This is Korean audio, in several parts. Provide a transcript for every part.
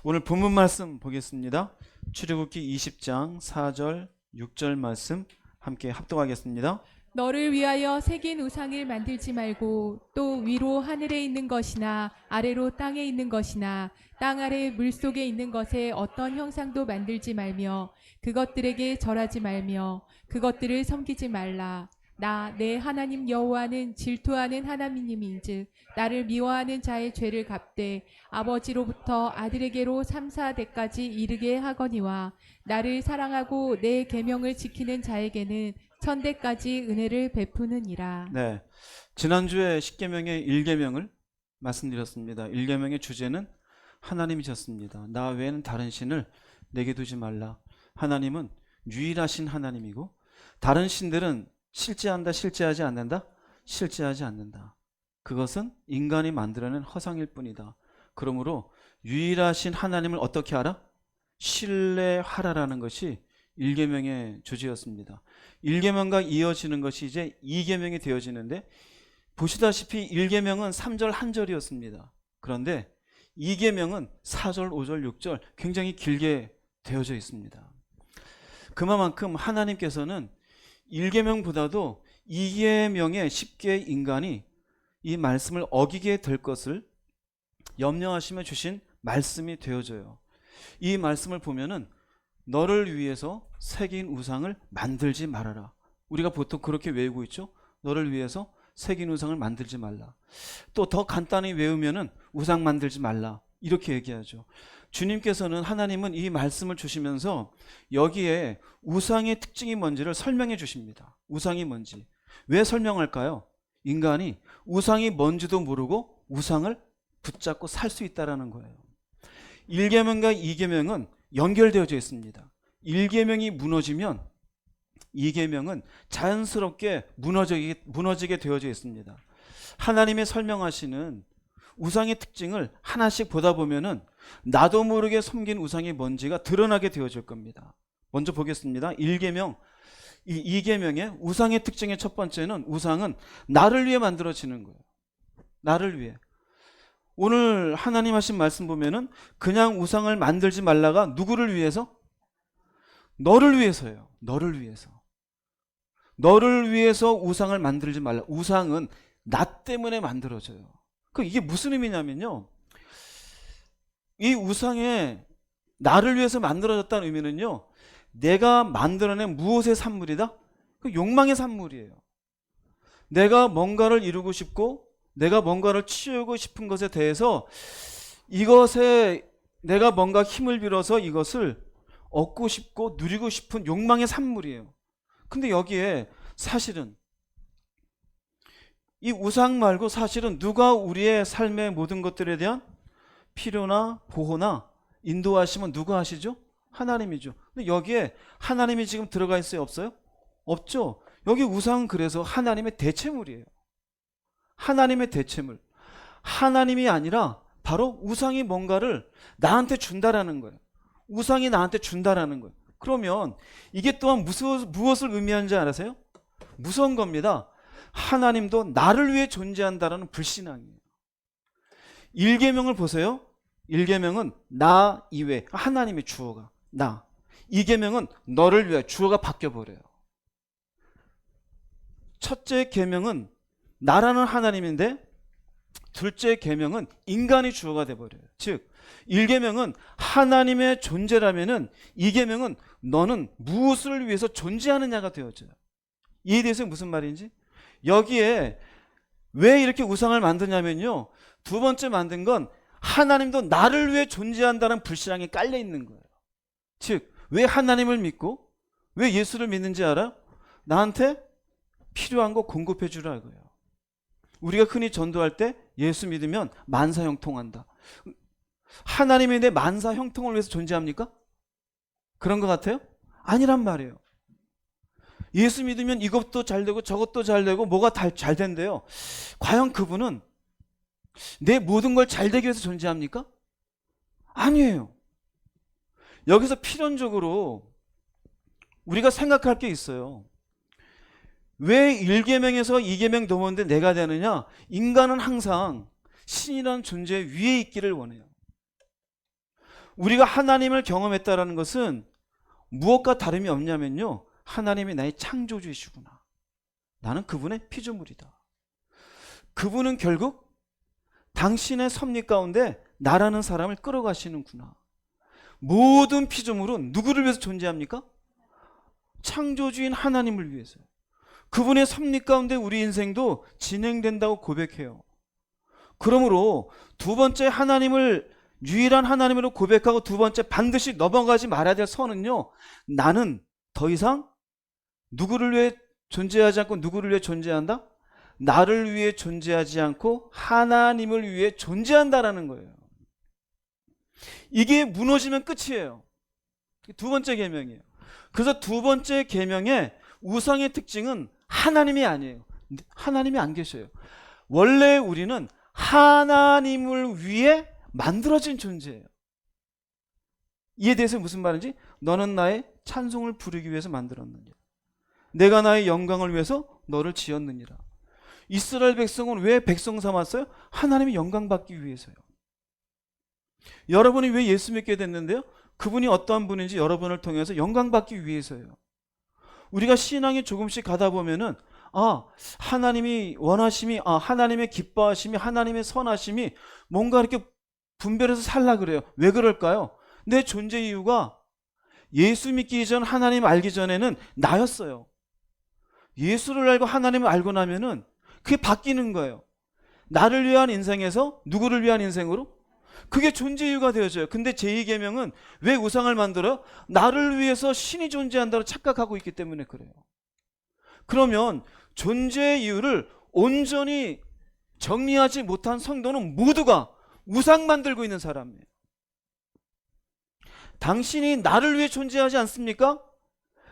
오늘 본문 말씀 보겠습니다. 출애굽기 20장 4절 6절 말씀 함께 합독하겠습니다. 너를 위하여 새긴 우상을 만들지 말고 또 위로 하늘에 있는 것이나 아래로 땅에 있는 것이나 땅 아래 물속에 있는 것에 어떤 형상도 만들지 말며 그것들에게 절하지 말며 그것들을 섬기지 말라. 나 내 하나님 여호와는 질투하는 하나님인즉 나를 미워하는 자의 죄를 갚되 아버지로부터 아들에게로 3, 4대까지 이르게 하거니와 나를 사랑하고 내 계명을 지키는 자에게는 1000대까지 은혜를 베푸느니라. 네, 지난주에 십계명의 1계명을 말씀드렸습니다. 1계명의 주제는 하나님이셨습니다. 나 외에는 다른 신을 내게 두지 말라. 하나님은 유일하신 하나님이고 다른 신들은 실제한다, 실제하지 않는다? 실제하지 않는다. 그것은 인간이 만들어낸 허상일 뿐이다. 그러므로 유일하신 하나님을 어떻게 하라? 신뢰하라라는 것이 1계명의 주제였습니다. 1계명과 이어지는 것이 이제 2계명이 되어지는데 보시다시피 1계명은 3절 한 절이었습니다. 그런데 2계명은 4절, 5절, 6절 굉장히 길게 되어져 있습니다. 그만큼 하나님께서는 1계명보다도 2계명의 10개의 인간이 이 말씀을 어기게 될 것을 염려하시며 주신 말씀이 되어져요. 이 말씀을 보면은 너를 위해서 새긴 우상을 만들지 말아라. 우리가 보통 그렇게 외우고 있죠. 너를 위해서 새긴 우상을 만들지 말라. 또 더 간단히 외우면은 우상 만들지 말라. 이렇게 얘기하죠. 주님께서는 하나님은 이 말씀을 주시면서 여기에 우상의 특징이 뭔지를 설명해 주십니다. 우상이 뭔지. 왜 설명할까요? 인간이 우상이 뭔지도 모르고 우상을 붙잡고 살 수 있다는 거예요. 1계명과 2계명은 연결되어져 있습니다. 1계명이 무너지면 2계명은 자연스럽게 무너지게 되어져 있습니다. 하나님의 설명하시는 우상의 특징을 하나씩 보다 보면은 나도 모르게 섬긴 우상이 뭔지가 드러나게 되어질 겁니다. 먼저 보겠습니다. 1계명, 2계명의 우상의 특징의 첫 번째는 우상은 나를 위해 만들어지는 거예요. 나를 위해. 오늘 하나님 하신 말씀 보면은 그냥 우상을 만들지 말라가 누구를 위해서? 너를 위해서예요. 너를 위해서. 너를 위해서 우상을 만들지 말라. 우상은 나 때문에 만들어져요. 이게 무슨 의미냐면요. 이 우상에 나를 위해서 만들어졌다는 의미는요. 내가 만들어낸 무엇의 산물이다? 그 욕망의 산물이에요. 내가 뭔가를 이루고 싶고 내가 뭔가를 취하고 싶은 것에 대해서 이것에 내가 뭔가 힘을 빌어서 이것을 얻고 싶고 누리고 싶은 욕망의 산물이에요. 근데 여기에 사실은 이 우상 말고 사실은 누가 우리의 삶의 모든 것들에 대한 필요나 보호나 인도하시면 누가 하시죠? 하나님이죠. 근데 여기에 하나님이 지금 들어가 있어요? 없어요? 없죠. 여기 우상은 그래서 하나님의 대체물이에요. 하나님의 대체물. 하나님이 아니라 바로 우상이 뭔가를 나한테 준다라는 거예요. 우상이 나한테 준다라는 거예요. 그러면 이게 또한 무엇을 의미하는지 알아세요? 무서운 겁니다. 하나님도 나를 위해 존재한다라는 불신앙이에요. 1계명을 보세요. 1계명은 나 이외, 하나님의 주어가 나. 2계명은 너를 위해, 주어가 바뀌어버려요. 첫째 계명은 나라는 하나님인데 둘째 계명은 인간이 주어가 돼버려요. 즉 1계명은 하나님의 존재라면은 2계명은 너는 무엇을 위해서 존재하느냐가 되어져요. 이에 대해서 무슨 말인지? 여기에 왜 이렇게 우상을 만드냐면요. 두 번째 만든 건 하나님도 나를 위해 존재한다는 불신앙이 깔려 있는 거예요. 즉, 왜 하나님을 믿고 왜 예수를 믿는지 알아? 나한테 필요한 거 공급해 주라 이거예요. 우리가 흔히 전도할 때 예수 믿으면 만사 형통한다. 하나님이 내 만사 형통을 위해서 존재합니까? 그런 것 같아요? 아니란 말이에요. 예수 믿으면 이것도 잘 되고 저것도 잘 되고 뭐가 다 잘 된대요. 과연 그분은 내 모든 걸 잘 되기 위해서 존재합니까? 아니에요. 여기서 필연적으로 우리가 생각할 게 있어요. 왜 1계명에서 2계명 넘었는데 내가 되느냐? 인간은 항상 신이라는 존재 위에 있기를 원해요. 우리가 하나님을 경험했다라는 것은 무엇과 다름이 없냐면요, 하나님이 나의 창조주이시구나, 나는 그분의 피조물이다, 그분은 결국 당신의 섭리 가운데 나라는 사람을 끌어가시는구나. 모든 피조물은 누구를 위해서 존재합니까? 창조주인 하나님을 위해서요. 그분의 섭리 가운데 우리 인생도 진행된다고 고백해요. 그러므로 두 번째, 하나님을 유일한 하나님으로 고백하고 두 번째, 반드시 넘어가지 말아야 될 선은요, 나는 더 이상 누구를 위해 존재하지 않고 누구를 위해 존재한다? 나를 위해 존재하지 않고 하나님을 위해 존재한다라는 거예요. 이게 무너지면 끝이에요. 두 번째 계명이에요. 그래서 두 번째 계명의 우상의 특징은 하나님이 아니에요. 하나님이 안 계셔요. 원래 우리는 하나님을 위해 만들어진 존재예요. 이에 대해서 무슨 말인지, 너는 나의 찬송을 부르기 위해서 만들었느니라, 내가 나의 영광을 위해서 너를 지었느니라. 이스라엘 백성은 왜 백성 삼았어요? 하나님이 영광 받기 위해서요. 여러분이 왜 예수 믿게 됐는데요? 그분이 어떠한 분인지 여러분을 통해서 영광 받기 위해서요. 우리가 신앙이 조금씩 가다 보면은 하나님이 원하심이, 하나님의 기뻐하심이, 하나님의 선하심이 뭔가 이렇게 분별해서 살라 그래요. 왜 그럴까요? 내 존재 이유가 예수 믿기 전, 하나님 알기 전에는 나였어요. 예수를 알고 하나님을 알고 나면은 그게 바뀌는 거예요. 나를 위한 인생에서 누구를 위한 인생으로? 그게 존재 이유가 되어져요. 근데 제2계명은 왜 우상을 만들어요? 나를 위해서 신이 존재한다고 착각하고 있기 때문에 그래요. 그러면 존재의 이유를 온전히 정리하지 못한 성도는 모두가 우상 만들고 있는 사람이에요. 당신이 나를 위해 존재하지 않습니까?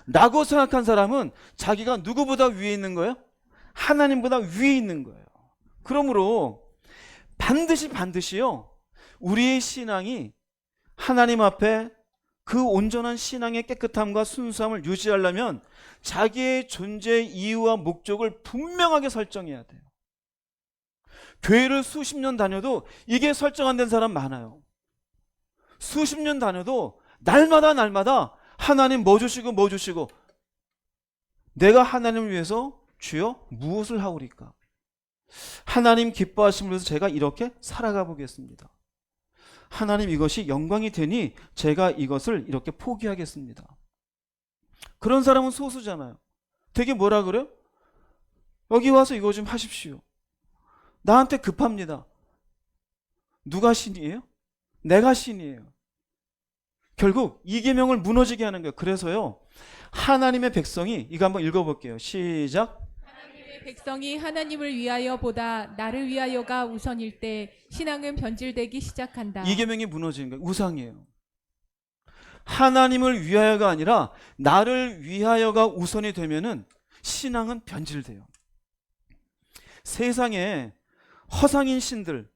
라고 생각한 사람은 자기가 누구보다 위에 있는 거예요? 하나님보다 위에 있는 거예요. 그러므로 반드시요, 우리의 신앙이 하나님 앞에 그 온전한 신앙의 깨끗함과 순수함을 유지하려면 자기의 존재의 이유와 목적을 분명하게 설정해야 돼요. 교회를 수십 년 다녀도 이게 설정 안 된 사람 많아요. 수십 년 다녀도 날마다 하나님 뭐 주시고 내가 하나님을 위해서 주여 무엇을 하오리까? 하나님 기뻐하심을 위해서 제가 이렇게 살아가 보겠습니다. 하나님 이것이 영광이 되니 제가 이것을 이렇게 포기하겠습니다. 그런 사람은 소수잖아요. 되게 뭐라 그래요? 여기 와서 이거 좀 하십시오. 나한테 급합니다. 누가 신이에요? 내가 신이에요. 결국 이 계명을 무너지게 하는 거예요. 그래서요, 하나님의 백성이, 이거 한번 읽어볼게요. 시작. 하나님의 백성이 하나님을 위하여보다 나를 위하여가 우선일 때 신앙은 변질되기 시작한다. 이 계명이 무너지는 거예요. 우상이에요. 하나님을 위하여가 아니라 나를 위하여가 우선이 되면은 신앙은 변질돼요. 세상에 허상인 신들,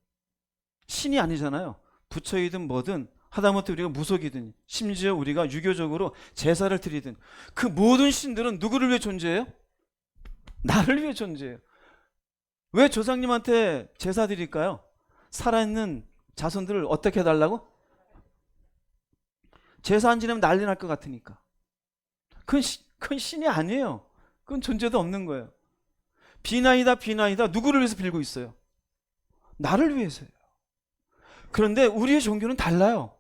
신이 아니잖아요. 부처이든 뭐든 하다못해 우리가 무속이든 심지어 우리가 유교적으로 제사를 드리든 그 모든 신들은 누구를 위해 존재해요? 나를 위해 존재해요. 왜 조상님한테 제사 드릴까요? 살아있는 자손들을 어떻게 해달라고? 제사 안 지내면 난리 날 것 같으니까. 그건 신이 아니에요. 그건 존재도 없는 거예요. 비나이다 누구를 위해서 빌고 있어요? 나를 위해서요. 그런데 우리의 종교는 달라요.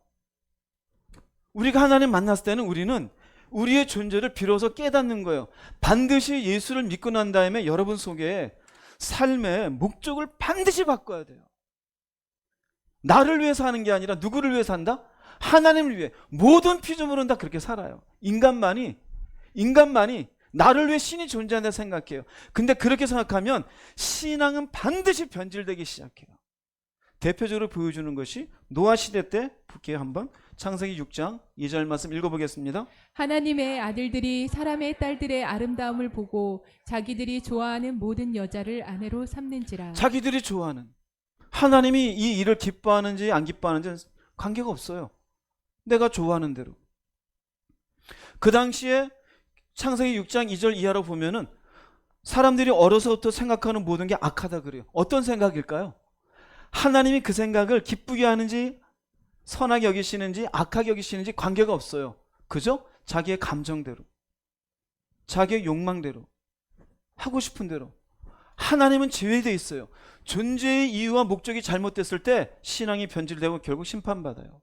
우리가 하나님 만났을 때는 우리는 우리의 존재를 비로소 깨닫는 거예요. 반드시 예수를 믿고 난 다음에 여러분 속에 삶의 목적을 반드시 바꿔야 돼요. 나를 위해서 하는 게 아니라 누구를 위해서 한다? 하나님을 위해. 모든 피조물은 다 그렇게 살아요. 인간만이 나를 위해 신이 존재한다 생각해요. 근데 그렇게 생각하면 신앙은 반드시 변질되기 시작해요. 대표적으로 보여주는 것이 노아 시대 때 볼게요. 한번 창세기 6장 2절 말씀 읽어보겠습니다. 하나님의 아들들이 사람의 딸들의 아름다움을 보고 자기들이 좋아하는 모든 여자를 아내로 삼는지라. 자기들이 좋아하는, 하나님이 이 일을 기뻐하는지 안 기뻐하는지는 관계가 없어요. 내가 좋아하는 대로. 그 당시에 창세기 6장 2절 이하로 보면은 사람들이 어려서부터 생각하는 모든 게 악하다 그래요. 어떤 생각일까요? 하나님이 그 생각을 기쁘게 하는지 선하게 여기시는지 악하게 여기시는지 관계가 없어요. 그죠? 자기의 감정대로, 자기의 욕망대로, 하고 싶은 대로. 하나님은 제외되어 있어요. 존재의 이유와 목적이 잘못됐을 때 신앙이 변질되고 결국 심판받아요.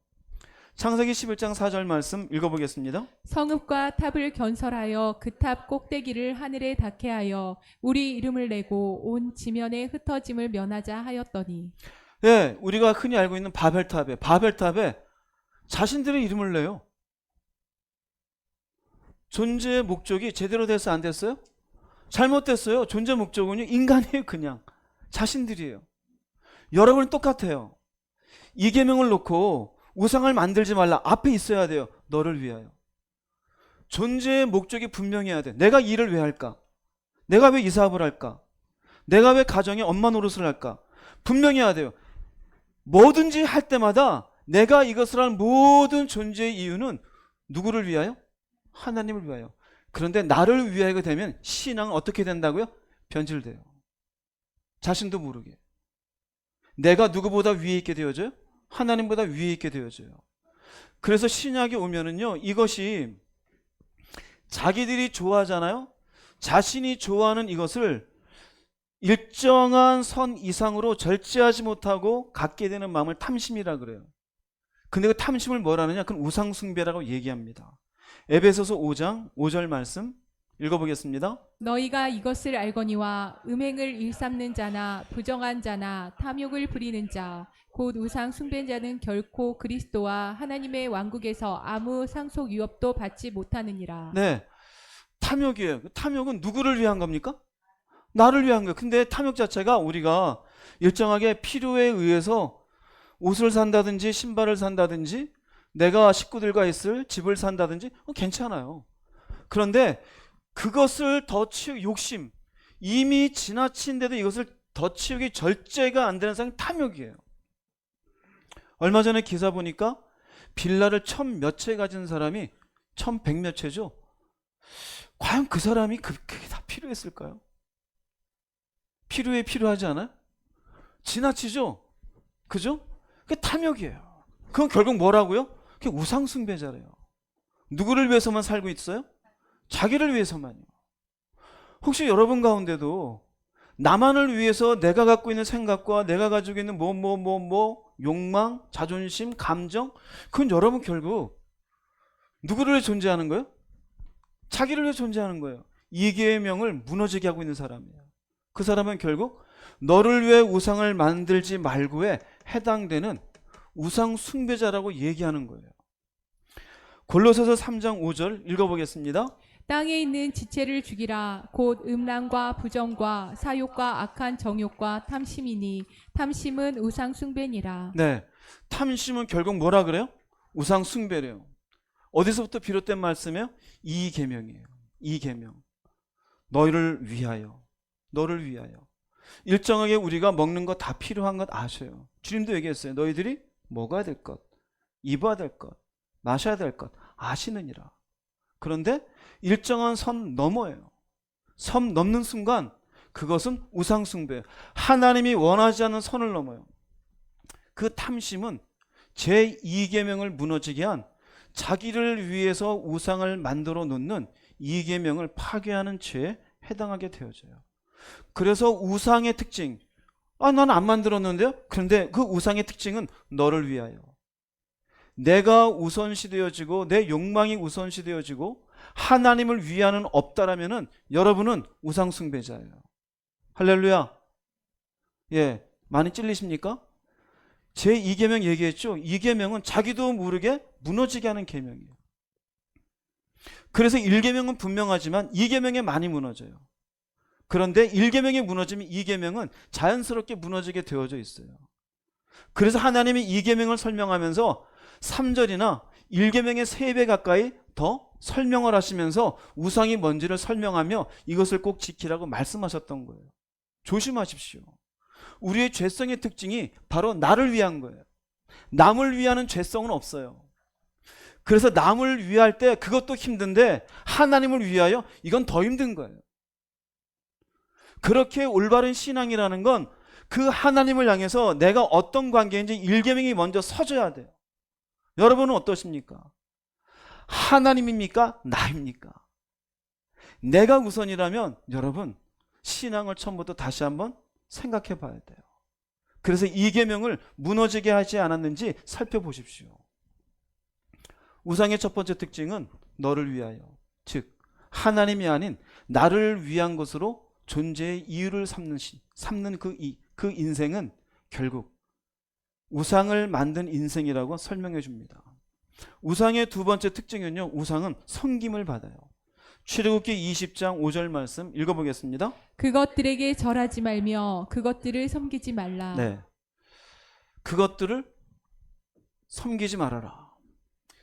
창세기 11장 4절 말씀 읽어보겠습니다. 성읍과 탑을 건설하여 그 탑 꼭대기를 하늘에 닿게 하여 우리 이름을 내고 온 지면에 흩어짐을 면하자 하였더니. 예, 우리가 흔히 알고 있는 바벨탑에 자신들의 이름을 내요. 존재의 목적이 제대로 돼서 안 됐어요? 잘못됐어요. 존재 목적은요, 인간이에요. 그냥 자신들이에요. 여러분은 똑같아요. 이 계명을 놓고 우상을 만들지 말라 앞에 있어야 돼요. 너를 위하여. 존재의 목적이 분명해야 돼. 내가 일을 왜 할까? 내가 왜 이 사업을 할까? 내가 왜 가정에 엄마 노릇을 할까? 분명해야 돼요. 뭐든지 할 때마다 내가 이것을 한 모든 존재의 이유는 누구를 위하여? 하나님을 위하여. 그런데 나를 위하여가 되면 신앙은 어떻게 된다고요? 변질돼요. 자신도 모르게. 내가 누구보다 위에 있게 되어져요? 하나님보다 위에 있게 되어져요. 그래서 신약에 오면은요, 이것이 자기들이 좋아하잖아요. 자신이 좋아하는 이것을 일정한 선 이상으로 절제하지 못하고 갖게 되는 마음을 탐심이라 그래요. 근데 그 탐심을 뭐라느냐? 그건 우상숭배라고 얘기합니다. 에베소서 5장 5절 말씀 읽어보겠습니다. 너희가 이것을 알거니와 음행을 일삼는 자나 부정한 자나 탐욕을 부리는 자 곧 우상 숭배자는 결코 그리스도와 하나님의 왕국에서 아무 상속 유업도 받지 못하느니라. 네, 탐욕이에요. 탐욕은 누구를 위한 겁니까? 나를 위한 거예요. 근데 탐욕 자체가 우리가 일정하게 필요에 의해서 옷을 산다든지 신발을 산다든지 내가 식구들과 있을 집을 산다든지 괜찮아요. 그런데 그것을 더 치우기, 욕심, 이미 지나친데도 이것을 더 치우기 절제가 안 되는 사람이 탐욕이에요. 얼마 전에 기사 보니까 빌라를 1000몇 채 가진 사람이 1100몇 채죠. 과연 그 사람이 그게 다 필요했을까요? 필요하지 않아요? 지나치죠? 그죠? 그게 탐욕이에요. 그건 결국 뭐라고요? 그게 우상숭배자래요. 누구를 위해서만 살고 있어요? 자기를 위해서만요. 혹시 여러분 가운데도 나만을 위해서 내가 갖고 있는 생각과 내가 가지고 있는 욕망, 자존심, 감정, 그건 여러분 결국 누구를 위해 존재하는 거예요? 자기를 위해 존재하는 거예요. 이 계명을 무너지게 하고 있는 사람이에요. 그 사람은 결국 너를 위해 우상을 만들지 말고에 해당되는 우상 숭배자라고 얘기하는 거예요. 골로새서 3장 5절 읽어보겠습니다. 땅에 있는 지체를 죽이라 곧 음란과 부정과 사욕과 악한 정욕과 탐심이니 탐심은 우상 숭배니라. 네, 탐심은 결국 뭐라 그래요? 우상 숭배래요. 어디서부터 비롯된 말씀이에요? 이 계명이에요. 이 계명. 너희를 위하여. 너를 위하여. 일정하게 우리가 먹는 거 다 필요한 것 아셔요. 주님도 얘기했어요. 너희들이 먹어야 될 것, 입어야 될 것, 마셔야 될 것 아시느니라. 그런데 일정한 선 넘어요. 선 넘는 순간 그것은 우상숭배예요. 하나님이 원하지 않는 선을 넘어요. 그 탐심은 제2계명을 무너지게 한 자기를 위해서 우상을 만들어 놓는 2계명을 파괴하는 죄에 해당하게 되어져요. 그래서 우상의 특징, 나는 안 만들었는데요? 그런데 그 우상의 특징은 너를 위하여. 내가 우선시되어지고 내 욕망이 우선시되어지고 하나님을 위하는 없다라면은 여러분은 우상숭배자예요. 할렐루야. 예, 많이 찔리십니까? 제2계명 얘기했죠. 2계명은 자기도 모르게 무너지게 하는 계명이에요. 그래서 1계명은 분명하지만 2계명에 많이 무너져요. 그런데 1계명이 무너지면 2계명은 자연스럽게 무너지게 되어져 있어요. 그래서 하나님이 2계명을 설명하면서 3절이나 1계명의 3배 가까이 더 설명을 하시면서 우상이 뭔지를 설명하며 이것을 꼭 지키라고 말씀하셨던 거예요. 조심하십시오. 우리의 죄성의 특징이 바로 나를 위한 거예요. 남을 위하는 죄성은 없어요. 그래서 남을 위할 때 그것도 힘든데 하나님을 위하여 이건 더 힘든 거예요. 그렇게 올바른 신앙이라는 건 그 하나님을 향해서 내가 어떤 관계인지 1계명이 먼저 서줘야 돼요. 여러분은 어떠십니까? 하나님입니까? 나입니까? 내가 우선이라면 여러분 신앙을 처음부터 다시 한번 생각해 봐야 돼요. 그래서 이 계명을 무너지게 하지 않았는지 살펴보십시오. 우상의 첫 번째 특징은 너를 위하여, 즉 하나님이 아닌 나를 위한 것으로 존재의 이유를 삼는 그 인생은 결국 우상을 만든 인생이라고 설명해 줍니다. 우상의 두 번째 특징은요, 우상은 섬김을 받아요. 출애굽기 20장 5절 말씀 읽어보겠습니다. 그것들에게 절하지 말며 그것들을 섬기지 말라. 네, 그것들을 섬기지 말아라.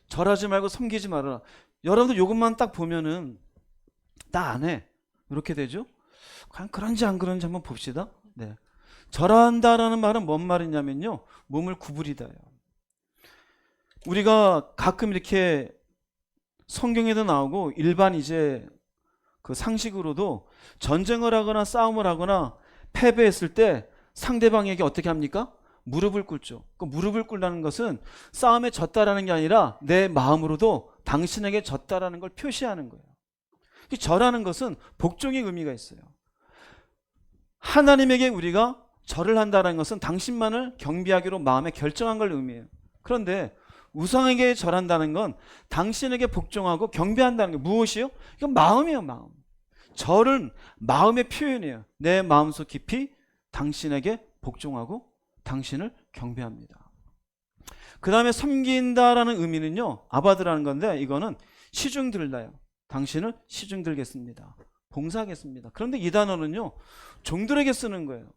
절하지 말고 섬기지 말아라. 여러분들 이것만 딱 보면은 나 안 해. 이렇게 되죠? 과연 그런지 안 그런지 한번 봅시다. 네. 절한다라는 말은 뭔 말이냐면요, 몸을 구부리다요. 우리가 가끔 이렇게 성경에도 나오고 일반 이제 그 상식으로도 전쟁을 하거나 싸움을 하거나 패배했을 때 상대방에게 어떻게 합니까? 무릎을 꿇죠. 그 무릎을 꿇라는 것은 싸움에 졌다라는 게 아니라 내 마음으로도 당신에게 졌다라는 걸 표시하는 거예요. 절하는 것은 복종의 의미가 있어요. 하나님에게 우리가 절을 한다는 것은 당신만을 경배하기로 마음에 결정한 걸 의미해요. 그런데 우상에게 절한다는 건 당신에게 복종하고 경배한다는 게 무엇이요? 이건 마음이에요, 마음. 절은 마음의 표현이에요. 내 마음속 깊이 당신에게 복종하고 당신을 경배합니다. 그 다음에 섬긴다라는 의미는요, 아바드라는 건데 이거는 시중 들다요. 당신을 시중 들겠습니다. 봉사하겠습니다. 그런데 이 단어는요, 종들에게 쓰는 거예요.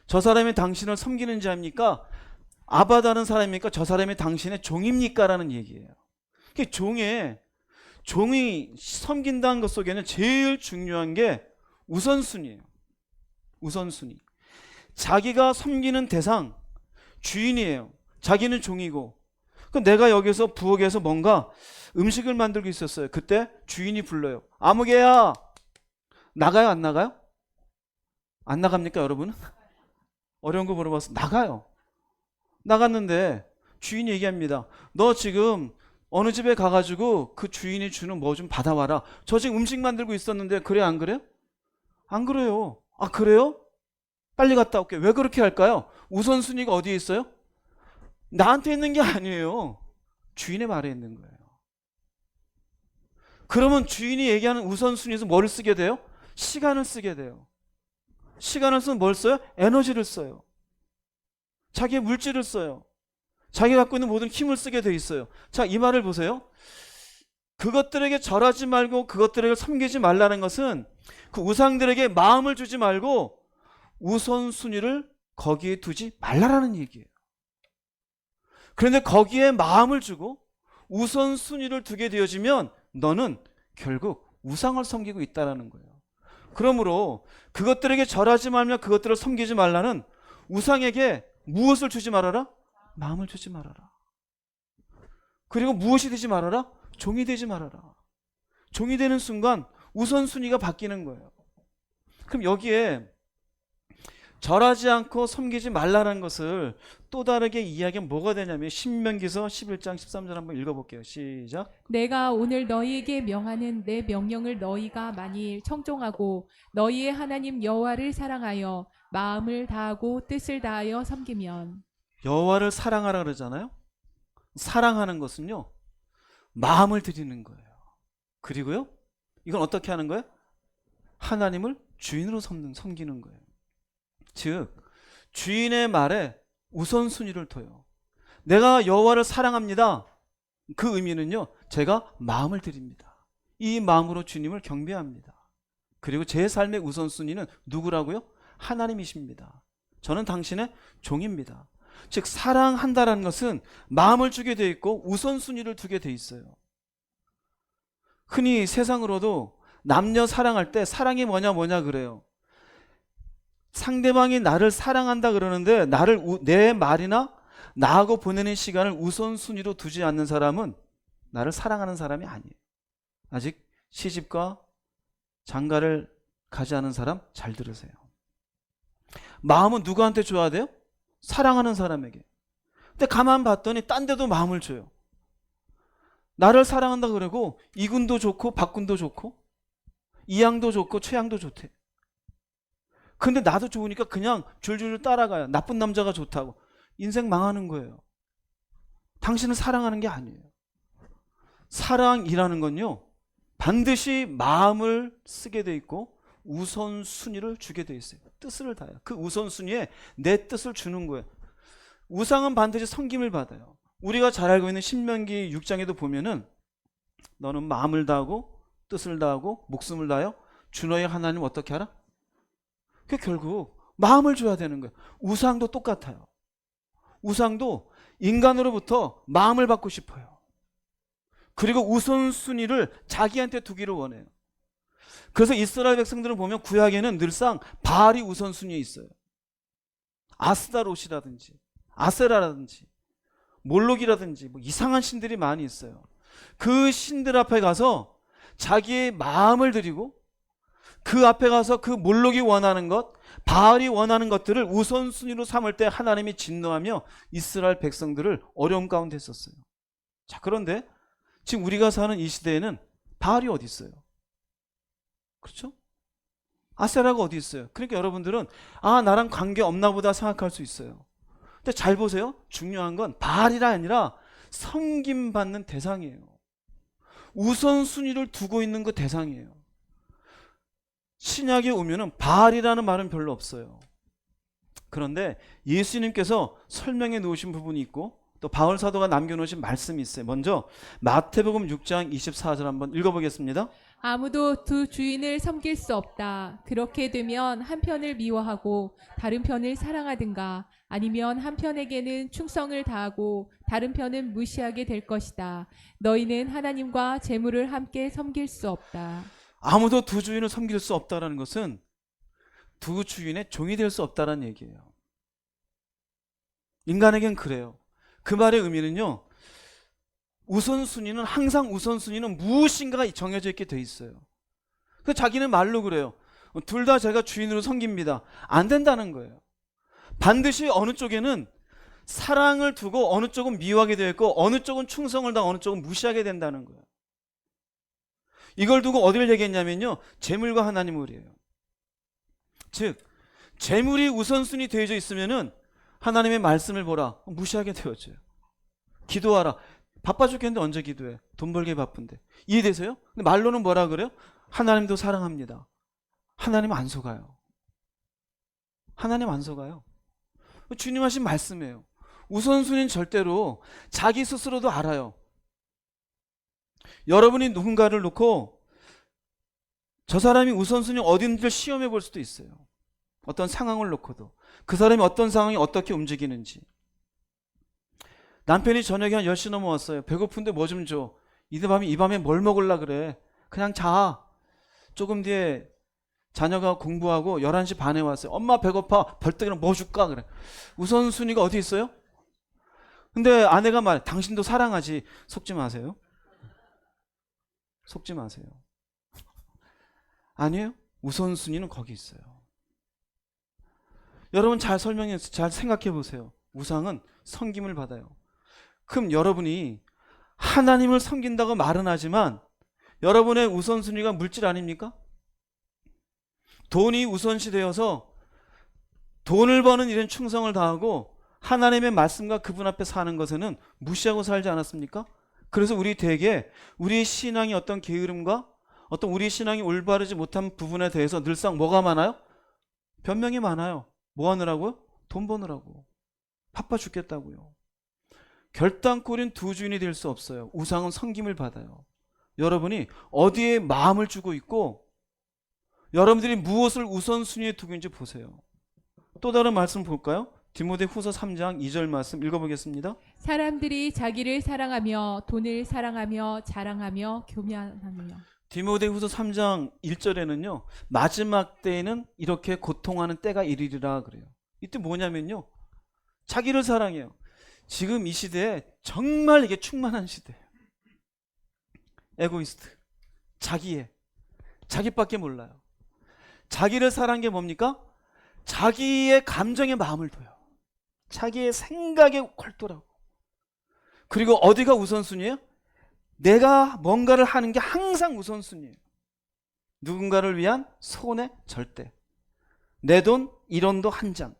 저 사람이 당신을 섬기는 자입니까? 아바다는 사람입니까? 저 사람이 당신의 종입니까? 라는 얘기예요. 종이 섬긴다는 것 속에는 제일 중요한 게 우선순위예요. 우선순위. 자기가 섬기는 대상, 주인이에요. 자기는 종이고. 그럼 내가 여기서 부엌에서 뭔가 음식을 만들고 있었어요. 그때 주인이 불러요. 아무개야, 나가요, 안 나가요? 안 나갑니까, 여러분은? 어려운 거 물어봐서 나가요. 나갔는데 주인이 얘기합니다. 너 지금 어느 집에 가가지고 그 주인이 주는 뭐 좀 받아와라. 저 지금 음식 만들고 있었는데 그래 안 그래요? 안 그래요. 아 그래요? 빨리 갔다 올게요. 왜 그렇게 할까요? 우선순위가 어디에 있어요? 나한테 있는 게 아니에요. 주인의 말에 있는 거예요. 그러면 주인이 얘기하는 우선순위에서 뭘 쓰게 돼요? 시간을 쓰게 돼요. 시간을 쓰면 뭘 써요? 에너지를 써요. 자기의 물질을 써요. 자기가 갖고 있는 모든 힘을 쓰게 돼 있어요. 자, 이 말을 보세요. 그것들에게 절하지 말고 그것들에게 섬기지 말라는 것은 그 우상들에게 마음을 주지 말고 우선순위를 거기에 두지 말라라는 얘기예요. 그런데 거기에 마음을 주고 우선순위를 두게 되어지면 너는 결국 우상을 섬기고 있다는 거예요. 그러므로 그것들에게 절하지 말며 그것들을 섬기지 말라는 우상에게 무엇을 주지 말아라? 마음을 주지 말아라. 그리고 무엇이 되지 말아라? 종이 되지 말아라. 종이 되는 순간 우선순위가 바뀌는 거예요. 그럼 여기에 절하지 않고 섬기지 말라는 것을 또 다르게 이야기하면 뭐가 되냐면 신명기서 11장 13절 한번 읽어볼게요. 시작. 내가 오늘 너희에게 명하는 내 명령을 너희가 만일 청종하고 너희의 하나님 여호와를 사랑하여 마음을 다하고 뜻을 다하여 섬기면. 여호와를 사랑하라 그러잖아요. 사랑하는 것은요, 마음을 드리는 거예요. 그리고요, 이건 어떻게 하는 거예요? 하나님을 주인으로 섬기는 거예요. 즉 주인의 말에 우선순위를 둬요. 내가 여호와를 사랑합니다. 그 의미는요, 제가 마음을 드립니다. 이 마음으로 주님을 경배합니다. 그리고 제 삶의 우선순위는 누구라고요? 하나님이십니다. 저는 당신의 종입니다. 즉 사랑한다라는 것은 마음을 주게 돼 있고 우선순위를 두게 돼 있어요. 흔히 세상으로도 남녀 사랑할 때 사랑이 뭐냐 그래요. 상대방이 나를 사랑한다 그러는데 내 말이나 나하고 보내는 시간을 우선순위로 두지 않는 사람은 나를 사랑하는 사람이 아니에요. 아직 시집과 장가를 가지 않은 사람 잘 들으세요. 마음은 누구한테 줘야 돼요? 사랑하는 사람에게. 근데 가만 봤더니 딴 데도 마음을 줘요. 나를 사랑한다 그러고 이군도 좋고 박군도 좋고 이양도 좋고 최양도 좋대. 근데 나도 좋으니까 그냥 줄줄줄 따라가요. 나쁜 남자가 좋다고. 인생 망하는 거예요. 당신을 사랑하는 게 아니에요. 사랑이라는 건요, 반드시 마음을 쓰게 돼 있고 우선순위를 주게 돼 있어요. 뜻을 다해요. 그 우선순위에 내 뜻을 주는 거예요. 우상은 반드시 섬김을 받아요. 우리가 잘 알고 있는 신명기 6장에도 보면은 너는 마음을 다하고 뜻을 다하고 목숨을 다하여 주 너의 하나님 어떻게 하라? 그 결국 마음을 줘야 되는 거예요. 우상도 똑같아요. 우상도 인간으로부터 마음을 받고 싶어요. 그리고 우선순위를 자기한테 두기를 원해요. 그래서 이스라엘 백성들을 보면 구약에는 늘상 바알이 우선순위에 있어요. 아스다롯이라든지 아세라라든지 몰록이라든지 뭐 이상한 신들이 많이 있어요. 그 신들 앞에 가서 자기의 마음을 드리고 그 앞에 가서 그 몰록이 원하는 것, 바알이 원하는 것들을 우선순위로 삼을 때 하나님이 진노하며 이스라엘 백성들을 어려움 가운데 했었어요. 자, 그런데 지금 우리가 사는 이 시대에는 바알이 어디 있어요? 그렇죠? 아세라가 어디 있어요? 그러니까 여러분들은 나랑 관계 없나 보다 생각할 수 있어요. 근데 잘 보세요. 중요한 건 바알이라 아니라 섬김받는 대상이에요. 우선순위를 두고 있는 그 대상이에요. 신약에 오면은 바알이라는 말은 별로 없어요. 그런데 예수님께서 설명해 놓으신 부분이 있고 또 바울 사도가 남겨놓으신 말씀이 있어요. 먼저 마태복음 6장 24절 한번 읽어보겠습니다. 아무도 두 주인을 섬길 수 없다. 그렇게 되면 한 편을 미워하고 다른 편을 사랑하든가 아니면 한 편에게는 충성을 다하고 다른 편은 무시하게 될 것이다. 너희는 하나님과 재물을 함께 섬길 수 없다. 아무도 두 주인을 섬길 수 없다라는 것은 두 주인의 종이 될 수 없다라는 얘기예요. 인간에겐 그래요. 그 말의 의미는요, 우선순위는 항상 우선순위는 무엇인가가 정해져 있게 돼 있어요. 그 자기는 말로 그래요. 둘 다 제가 주인으로 섬깁니다. 안 된다는 거예요. 반드시 어느 쪽에는 사랑을 두고 어느 쪽은 미워하게 되어 있고 어느 쪽은 충성을 다하고 어느 쪽은 무시하게 된다는 거예요. 이걸 두고 어디를 얘기했냐면요, 재물과 하나님을이에요. 즉 재물이 우선순위 되어져 있으면은 하나님의 말씀을 보라, 무시하게 되어져요. 기도하라. 바빠 죽겠는데 언제 기도해? 돈 벌기 바쁜데. 이해되세요? 근데 말로는 뭐라 그래요? 하나님도 사랑합니다. 하나님 안 속아요. 하나님 안 속아요. 주님 하신 말씀이에요. 우선순위는 절대로 자기 스스로도 알아요. 여러분이 누군가를 놓고 저 사람이 우선순위 어딘지를 시험해 볼 수도 있어요. 어떤 상황을 놓고도 그 사람이 어떤 상황이 어떻게 움직이는지. 남편이 저녁에 한 10시 넘어왔어요. 배고픈데 뭐 좀 줘. 이 밤에 뭘 먹으려 그래. 그냥 자. 조금 뒤에 자녀가 공부하고 11시 반에 왔어요. 엄마 배고파. 벌떡이랑 뭐 줄까? 그래. 우선순위가 어디 있어요? 근데 아내가 말해. 당신도 사랑하지. 속지 마세요. 속지 마세요. 아니에요. 우선순위는 거기 있어요. 여러분 잘 설명해서 잘 생각해 보세요. 우상은 섬김을 받아요. 그럼 여러분이 하나님을 섬긴다고 말은 하지만 여러분의 우선순위가 물질 아닙니까? 돈이 우선시 되어서 돈을 버는 일엔 충성을 다하고 하나님의 말씀과 그분 앞에 사는 것에는 무시하고 살지 않았습니까? 그래서 우리 대개 우리의 신앙이 어떤 게으름과 어떤 우리 신앙이 올바르지 못한 부분에 대해서 늘상 뭐가 많아요? 변명이 많아요. 뭐 하느라고요? 돈 버느라고. 바빠 죽겠다고요. 결단코린 두 주인이 될 수 없어요. 우상은 섬김을 받아요. 여러분이 어디에 마음을 주고 있고 여러분들이 무엇을 우선순위에 두고 있는지 보세요. 또 다른 말씀 볼까요? 디모데후서 3장 2절 말씀 읽어보겠습니다. 사람들이 자기를 사랑하며 돈을 사랑하며 자랑하며 교만하며. 디모데후서 3장 1절에는요, 마지막 때에는 이렇게 고통하는 때가 이르리라 그래요. 이때 뭐냐면요, 자기를 사랑해요. 지금 이 시대에 정말 이게 충만한 시대예요. 에고이스트, 자기밖에 몰라요. 자기를 사랑한 게 뭡니까? 자기의 감정에 마음을 둬요. 자기의 생각에 콜돌하고 그리고 어디가 우선순위예요? 내가 뭔가를 하는 게 항상 우선순위예요. 누군가를 위한 손해 절대. 내 돈 1원도 한 장.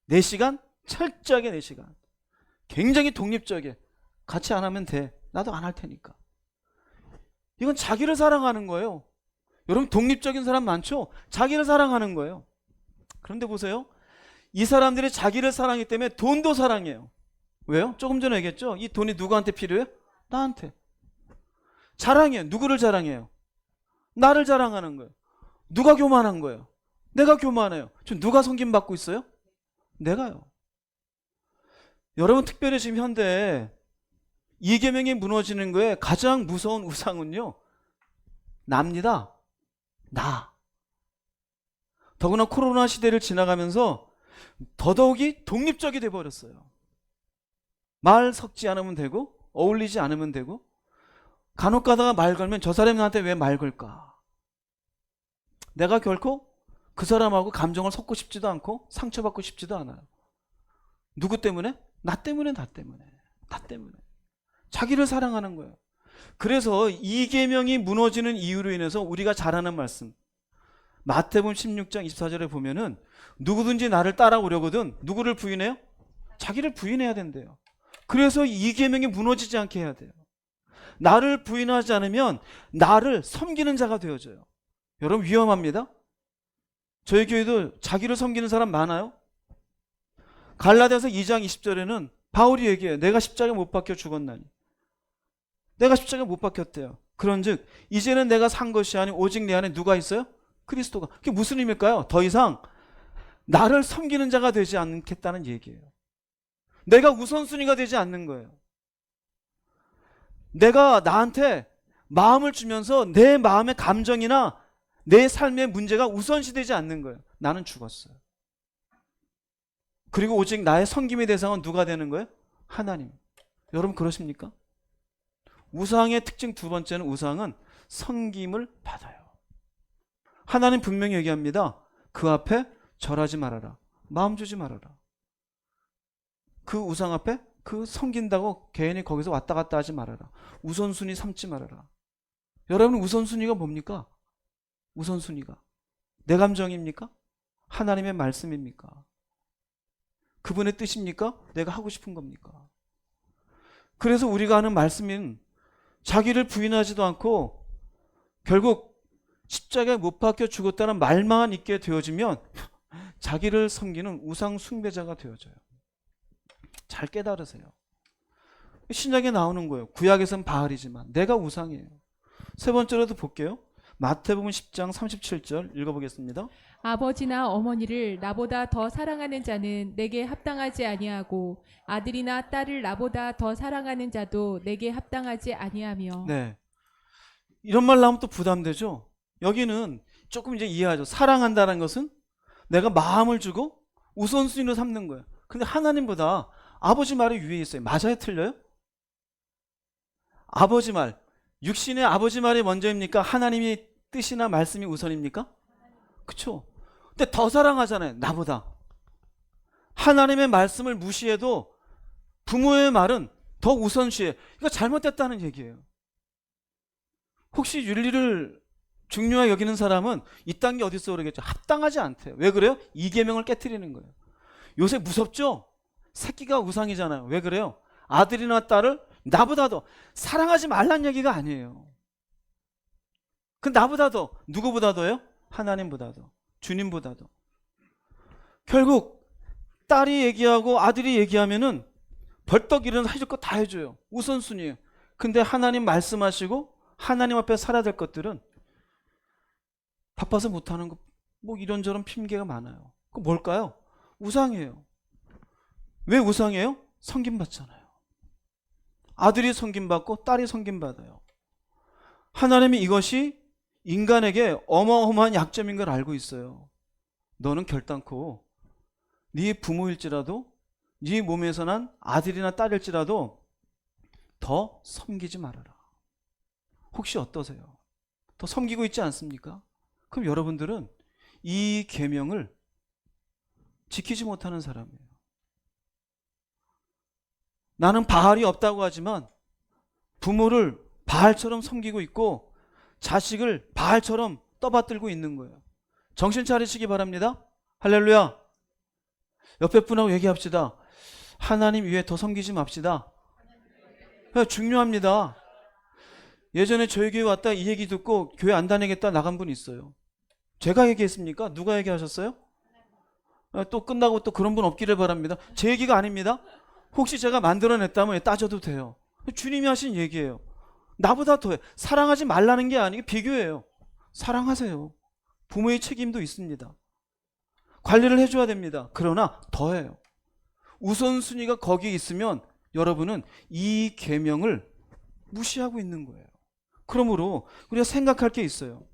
내 시간 철저하게 내 시간. 굉장히 독립적이게. 같이 안 하면 돼. 나도 안 할 테니까. 이건 자기를 사랑하는 거예요. 여러분 독립적인 사람 많죠? 자기를 사랑하는 거예요. 그런데 보세요. 이 사람들이 자기를 사랑하기 때문에 돈도 사랑해요. 왜요? 조금 전에 얘기했죠? 이 돈이 누구한테 필요해요? 나한테. 자랑해요. 누구를 자랑해요? 나를 자랑하는 거예요. 누가 교만한 거예요? 내가 교만해요. 지금 누가 섬김받고 있어요? 내가요. 여러분 특별히 지금 현대에 이계명이 무너지는 거에 가장 무서운 우상은요, 납니다. 나. 더구나 코로나 시대를 지나가면서 더더욱이 독립적이 돼버렸어요. 말 섞지 않으면 되고 어울리지 않으면 되고, 간혹 가다가 말 걸면 저 사람이 나한테 왜 말 걸까? 내가 결코 그 사람하고 감정을 섞고 싶지도 않고 상처받고 싶지도 않아요. 누구 때문에? 나 때문에. 나 때문에. 자기를 사랑하는 거예요. 그래서 이 계명이 무너지는 이유로 인해서 우리가 잘 아는 말씀, 마태복음 16장 24절에 보면은 누구든지 나를 따라오려거든 누구를 부인해요? 자기를 부인해야 된대요. 그래서 이 계명이 무너지지 않게 해야 돼요. 나를 부인하지 않으면 나를 섬기는 자가 되어져요. 여러분 위험합니다. 저희 교회도 자기를 섬기는 사람 많아요. 갈라디아서 2장 20절에는 바울이 얘기해요. 내가 십자가에 못 박혀 죽었나니. 내가 십자가에 못 박혔대요. 그런즉 이제는 내가 산 것이 아닌 오직 내 안에 누가 있어요? 그리스도가. 그게 무슨 의미일까요? 더 이상 나를 섬기는 자가 되지 않겠다는 얘기예요. 내가 우선순위가 되지 않는 거예요. 내가 나한테 마음을 주면서 내 마음의 감정이나 내 삶의 문제가 우선시되지 않는 거예요. 나는 죽었어요. 그리고 오직 나의 섬김의 대상은 누가 되는 거예요? 하나님. 여러분 그러십니까? 우상의 특징 두 번째는 우상은 섬김을 받아요. 하나님 분명히 얘기합니다. 그 앞에 절하지 말아라. 마음 주지 말아라. 그 우상 앞에 그 섬긴다고 개인이 거기서 왔다 갔다 하지 말아라. 우선순위 삼지 말아라. 여러분 우선순위가 뭡니까? 우선순위가 내 감정입니까? 하나님의 말씀입니까? 그분의 뜻입니까? 내가 하고 싶은 겁니까? 그래서 우리가 하는 말씀인 자기를 부인하지도 않고 결국 십자가에 못 박혀 죽었다는 말만 있게 되어지면 자기를 섬기는 우상 숭배자가 되어져요. 잘 깨달으세요. 신약에 나오는 거예요. 구약에서는 바알이지만 내가 우상이에요. 세 번째로도 볼게요. 마태복음 10장 37절 읽어보겠습니다. 아버지나 어머니를 나보다 더 사랑하는 자는 내게 합당하지 아니하고 아들이나 딸을 나보다 더 사랑하는 자도 내게 합당하지 아니하며. 네. 이런 말 나오면 또 부담되죠. 여기는 조금 이제 이해하죠. 사랑한다는 것은 내가 마음을 주고 우선순위로 삼는 거예요. 근데 하나님보다 아버지 말이 위에 있어요. 맞아요? 틀려요? 아버지 말, 육신의 아버지 말이 먼저입니까? 하나님이 뜻이나 말씀이 우선입니까? 그렇죠. 근데 더 사랑하잖아요. 나보다. 하나님의 말씀을 무시해도 부모의 말은 더 우선시해. 이거 잘못됐다는 얘기예요. 혹시 윤리를 중요하게 여기는 사람은 이딴 게 어디 있어 그러겠죠. 합당하지 않대요. 왜 그래요? 이계명을 깨트리는 거예요. 요새 무섭죠? 새끼가 우상이잖아요. 왜 그래요? 아들이나 딸을 나보다 더 사랑하지 말란 얘기가 아니에요. 그 나보다 더, 누구보다 더요? 하나님보다 더, 주님보다 더. 결국 딸이 얘기하고 아들이 얘기하면은 벌떡 일어나서 해줄 거 다 해줘요. 우선순위예요. 근데 하나님 말씀하시고 하나님 앞에 살아야 될 것들은 바빠서 못하는 거, 뭐 이런저런 핑계가 많아요. 그 뭘까요? 우상이에요. 왜 우상이에요? 섬김받잖아요. 아들이 섬김받고 딸이 섬김받아요. 하나님이 이것이 인간에게 어마어마한 약점인 걸 알고 있어요. 너는 결단코 네 부모일지라도 네 몸에서 난 아들이나 딸일지라도 더 섬기지 말아라. 혹시 어떠세요? 더 섬기고 있지 않습니까? 그럼 여러분들은 이 계명을 지키지 못하는 사람이에요. 나는 바알이 없다고 하지만 부모를 바알처럼 섬기고 있고 자식을 바알처럼 떠받들고 있는 거예요. 정신 차리시기 바랍니다. 할렐루야. 옆에 분하고 얘기합시다. 하나님 위에 더 섬기지 맙시다. 중요합니다. 예전에 저희 교회 왔다 이 얘기 듣고 교회 안 다니겠다 나간 분 있어요. 제가 얘기했습니까? 누가 얘기하셨어요? 또 끝나고 또 그런 분 없기를 바랍니다. 제 얘기가 아닙니다. 혹시 제가 만들어냈다면 따져도 돼요. 주님이 하신 얘기예요. 나보다 더해. 사랑하지 말라는 게 아니고 비교예요. 사랑하세요. 부모의 책임도 있습니다. 관리를 해줘야 됩니다. 그러나 더해요. 우선순위가 거기에 있으면 여러분은 이 계명을 무시하고 있는 거예요. 그러므로 우리가 생각할 게 있어요.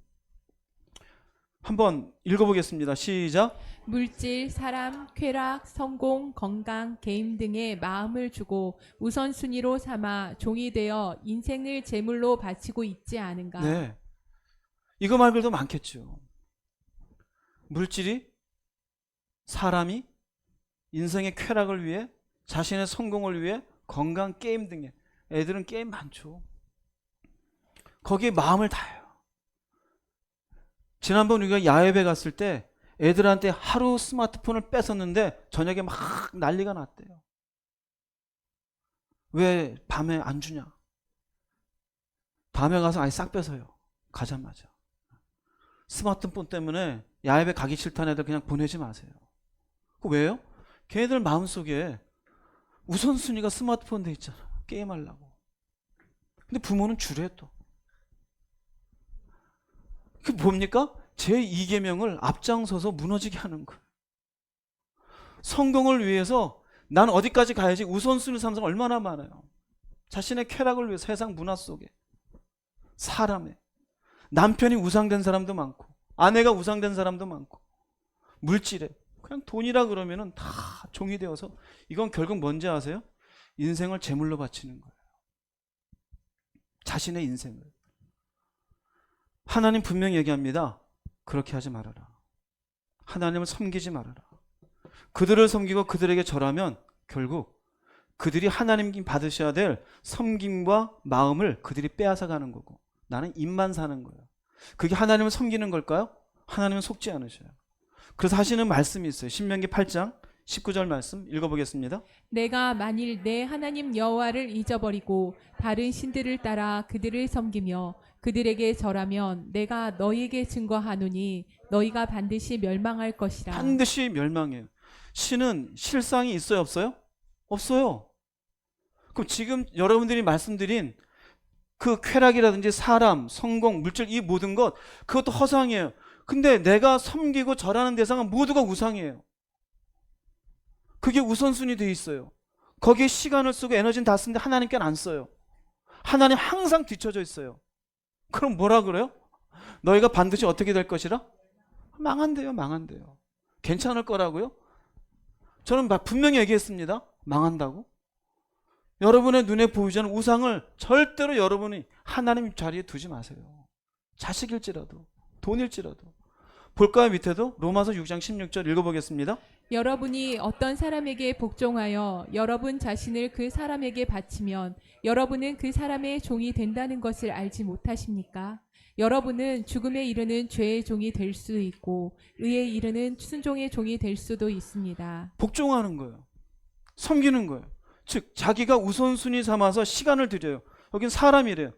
한번 읽어보겠습니다. 시작. 물질, 사람, 쾌락, 성공, 건강, 개인 등에 마음을 주고 우선순위로 삼아 종이 되어 인생을 제물로 바치고 있지 않은가. 네. 이거 말고도 많겠죠. 물질이, 사람이 인생의 쾌락을 위해, 자신의 성공을 위해, 건강, 게임 등에. 애들은 게임 많죠. 거기에 마음을 다해요. 지난번 우리가 야외에 갔을 때 애들한테 하루 스마트폰을 뺏었는데 저녁에 막 난리가 났대요. 왜 밤에 안 주냐? 다음에 가서 아예 싹 뺏어요. 가자마자. 스마트폰 때문에 야외 가기 싫다는 애들 그냥 보내지 마세요. 그 왜요? 걔네들 마음속에 우선순위가 스마트폰 돼 있잖아. 게임하려고. 근데 부모는 주래 또. 그 뭡니까? 제2계명을 앞장서서 무너지게 하는 거예요. 성공을 위해서 난 어디까지 가야지 우선순위 삼성 얼마나 많아요. 자신의 쾌락을 위해 세상 문화 속에 사람의 남편이 우상된 사람도 많고 아내가 우상된 사람도 많고 물질에 그냥 돈이라 그러면은 다 종이 되어서 이건 결국 뭔지 아세요? 인생을 제물로 바치는 거예요. 자신의 인생을. 하나님 분명히 얘기합니다. 그렇게 하지 말아라. 하나님을 섬기지 말아라. 그들을 섬기고 그들에게 절하면 결국 그들이 하나님 받으셔야 될 섬김과 마음을 그들이 빼앗아가는 거고 나는 입만 사는 거예요. 그게 하나님을 섬기는 걸까요? 하나님은 속지 않으셔요. 그래서 하시는 말씀이 있어요. 신명기 8장 19절 말씀 읽어보겠습니다. 내가 만일 내 하나님 여호와를 잊어버리고 다른 신들을 따라 그들을 섬기며 그들에게 절하면 내가 너희에게 증거하노니 너희가 반드시 멸망할 것이라. 반드시 멸망해요. 신은 실상이 있어요, 없어요? 없어요. 그럼 지금 여러분들이 말씀드린 그 쾌락이라든지 사람, 성공, 물질 이 모든 것 그것도 허상이에요. 근데 내가 섬기고 절하는 대상은 모두가 우상이에요. 그게 우선순위 되어 있어요. 거기에 시간을 쓰고 에너지는 다 쓰는데 하나님께는 안 써요. 하나님 항상 뒤쳐져 있어요. 그럼 뭐라 그래요? 너희가 반드시 어떻게 될 것이라? 망한대요, 망한대요. 괜찮을 거라고요? 저는 분명히 얘기했습니다. 망한다고. 여러분의 눈에 보이지 않는 우상을 절대로 여러분이 하나님 자리에 두지 마세요. 자식일지라도 돈일지라도. 볼까요? 밑에도 로마서 6장 16절 읽어보겠습니다. 여러분이 어떤 사람에게 복종하여 여러분 자신을 그 사람에게 바치면 여러분은 그 사람의 종이 된다는 것을 알지 못하십니까? 여러분은 죽음에 이르는 죄의 종이 될 수 있고 의에 이르는 순종의 종이 될 수도 있습니다. 복종하는 거예요. 섬기는 거예요. 즉 자기가 우선순위 삼아서 시간을 들여요. 여긴 사람이래요.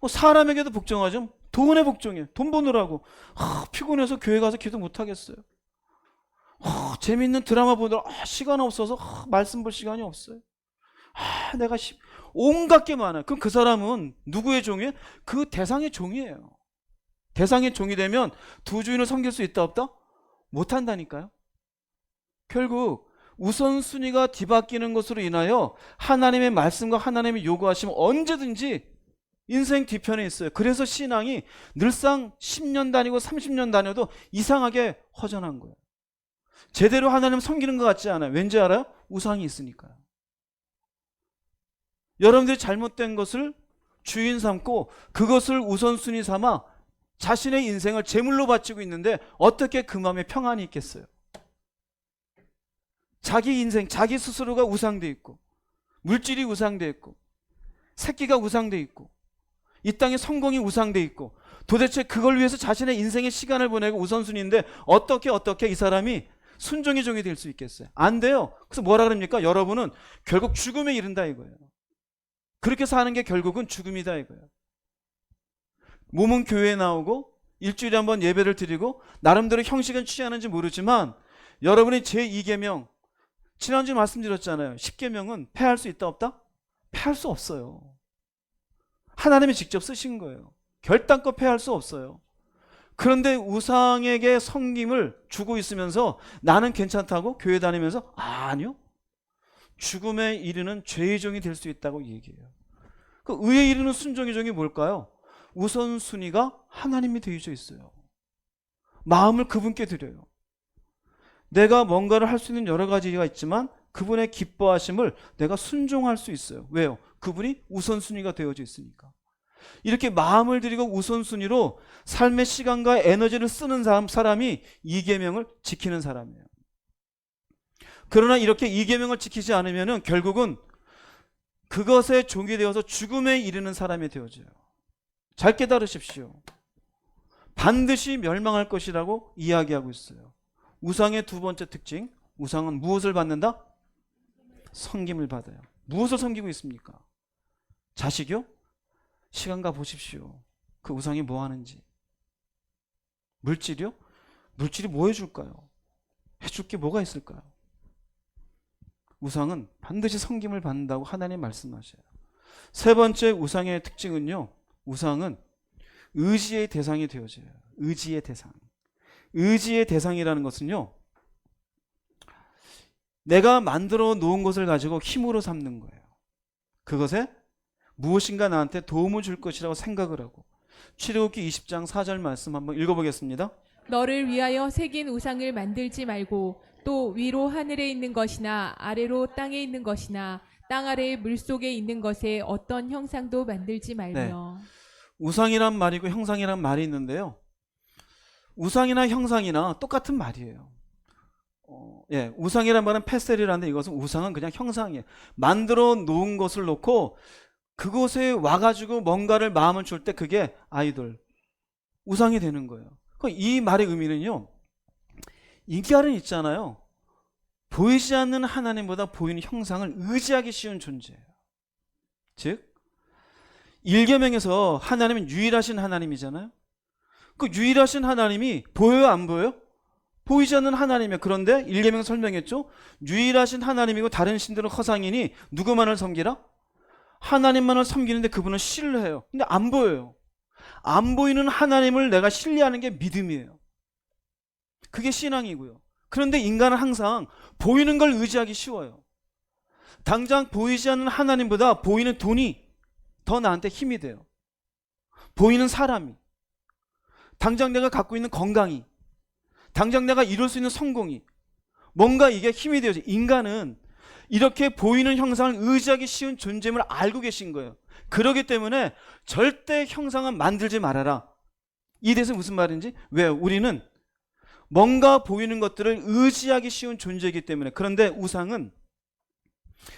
사람에게도 복종하죠. 돈에 복종해요. 돈 버느라고 피곤해서 교회 가서 기도 못하겠어요. 재밌는 드라마 보느라 시간 없어서 말씀 볼 시간이 없어요. 내가 온갖 게 많아요. 그럼 그 사람은 누구의 종이에요? 그 대상의 종이에요. 대상의 종이 되면 두 주인을 섬길 수 있다 없다? 못한다니까요. 결국 우선순위가 뒤바뀌는 것으로 인하여 하나님의 말씀과 하나님의 요구하시면 언제든지 인생 뒤편에 있어요. 그래서 신앙이 늘상 10년 다니고 30년 다녀도 이상하게 허전한 거예요. 제대로 하나님 섬기는 것 같지 않아요. 왠지 알아요? 우상이 있으니까요. 여러분들이 잘못된 것을 주인 삼고 그것을 우선순위 삼아 자신의 인생을 제물로 바치고 있는데 어떻게 그 마음에 평안이 있겠어요? 자기 인생, 자기 스스로가 우상돼 있고 물질이 우상돼 있고 새끼가 우상돼 있고 이 땅의 성공이 우상돼 있고 도대체 그걸 위해서 자신의 인생의 시간을 보내고 우선순위인데 어떻게 이 사람이 순종의 종이 될 수 있겠어요? 안 돼요. 그래서 뭐라 그럽니까? 여러분은 결국 죽음에 이른다 이거예요. 그렇게 사는 게 결국은 죽음이다 이거예요. 몸은 교회에 나오고 일주일에 한번 예배를 드리고 나름대로 형식은 취하는지 모르지만 여러분의 제2계명 지난주에 말씀드렸잖아요. 10계명은 폐할 수 있다 없다? 폐할 수 없어요. 하나님이 직접 쓰신 거예요. 결단코 폐할 수 없어요. 그런데 우상에게 섬김을 주고 있으면서 나는 괜찮다고 교회 다니면서 아니요. 죽음에 이르는 죄의 종이 될 수 있다고 얘기해요. 그 의에 이르는 순종의 종이 뭘까요? 우선순위가 하나님이 되어져 있어요. 마음을 그분께 드려요. 내가 뭔가를 할 수 있는 여러 가지가 있지만 그분의 기뻐하심을 내가 순종할 수 있어요. 왜요? 그분이 우선순위가 되어져 있으니까. 이렇게 마음을 들이고 우선순위로 삶의 시간과 에너지를 쓰는 사람이 이 계명을 지키는 사람이에요. 그러나 이렇게 이 계명을 지키지 않으면 결국은 그것에 종이 되어서 죽음에 이르는 사람이 되어져요. 잘 깨달으십시오. 반드시 멸망할 것이라고 이야기하고 있어요. 우상의 두 번째 특징, 우상은 무엇을 받는다? 섬김을 받아요. 무엇을 섬기고 있습니까? 자식이요? 시간과 보십시오. 그 우상이 뭐 하는지. 물질이요? 물질이 뭐 해줄까요? 해줄 게 뭐가 있을까요? 우상은 반드시 섬김을 받는다고 하나님 말씀하셔요. 세 번째 우상의 특징은요. 우상은 의지의 대상이 되어져요. 의지의 대상. 의지의 대상이라는 것은요. 내가 만들어 놓은 것을 가지고 힘으로 삼는 거예요. 그것에 무엇인가 나한테 도움을 줄 것이라고 생각을 하고. 출애굽기 20장 4절 말씀 한번 읽어보겠습니다. 너를 위하여 새긴 우상을 만들지 말고 또 위로 하늘에 있는 것이나 아래로 땅에 있는 것이나 땅 아래 물속에 있는 것에 어떤 형상도 만들지 말며. 우상이란 말이고 형상이란 말이 있는데요. 우상이나 형상이나 똑같은 말이에요. 우상이란 말은 페셀이라는데 이것은 우상은 그냥 형상이에요. 만들어 놓은 것을 놓고 그곳에 와가지고 뭔가를 마음을 줄 때 그게 아이돌, 우상이 되는 거예요. 이 말의 의미는요. 인간은 있잖아요. 보이지 않는 하나님보다 보이는 형상을 의지하기 쉬운 존재예요. 즉 1계명에서 하나님은 유일하신 하나님이잖아요. 그 유일하신 하나님이 보여요 안 보여요? 보이지 않는 하나님이에요. 그런데 1계명 설명했죠. 유일하신 하나님이고 다른 신들은 허상이니 누구만을 섬기라? 하나님만을 섬기는데 그분은 신뢰해요. 근데 안 보여요. 안 보이는 하나님을 내가 신뢰하는 게 믿음이에요. 그게 신앙이고요. 그런데 인간은 항상 보이는 걸 의지하기 쉬워요. 당장 보이지 않는 하나님보다 보이는 돈이 더 나한테 힘이 돼요. 보이는 사람이, 당장 내가 갖고 있는 건강이, 당장 내가 이룰 수 있는 성공이, 뭔가 이게 힘이 되어져. 인간은 이렇게 보이는 형상을 의지하기 쉬운 존재임을 알고 계신 거예요. 그렇기 때문에 절대 형상은 만들지 말아라. 이 대해서 무슨 말인지? 왜요? 우리는 뭔가 보이는 것들을 의지하기 쉬운 존재이기 때문에. 그런데 우상은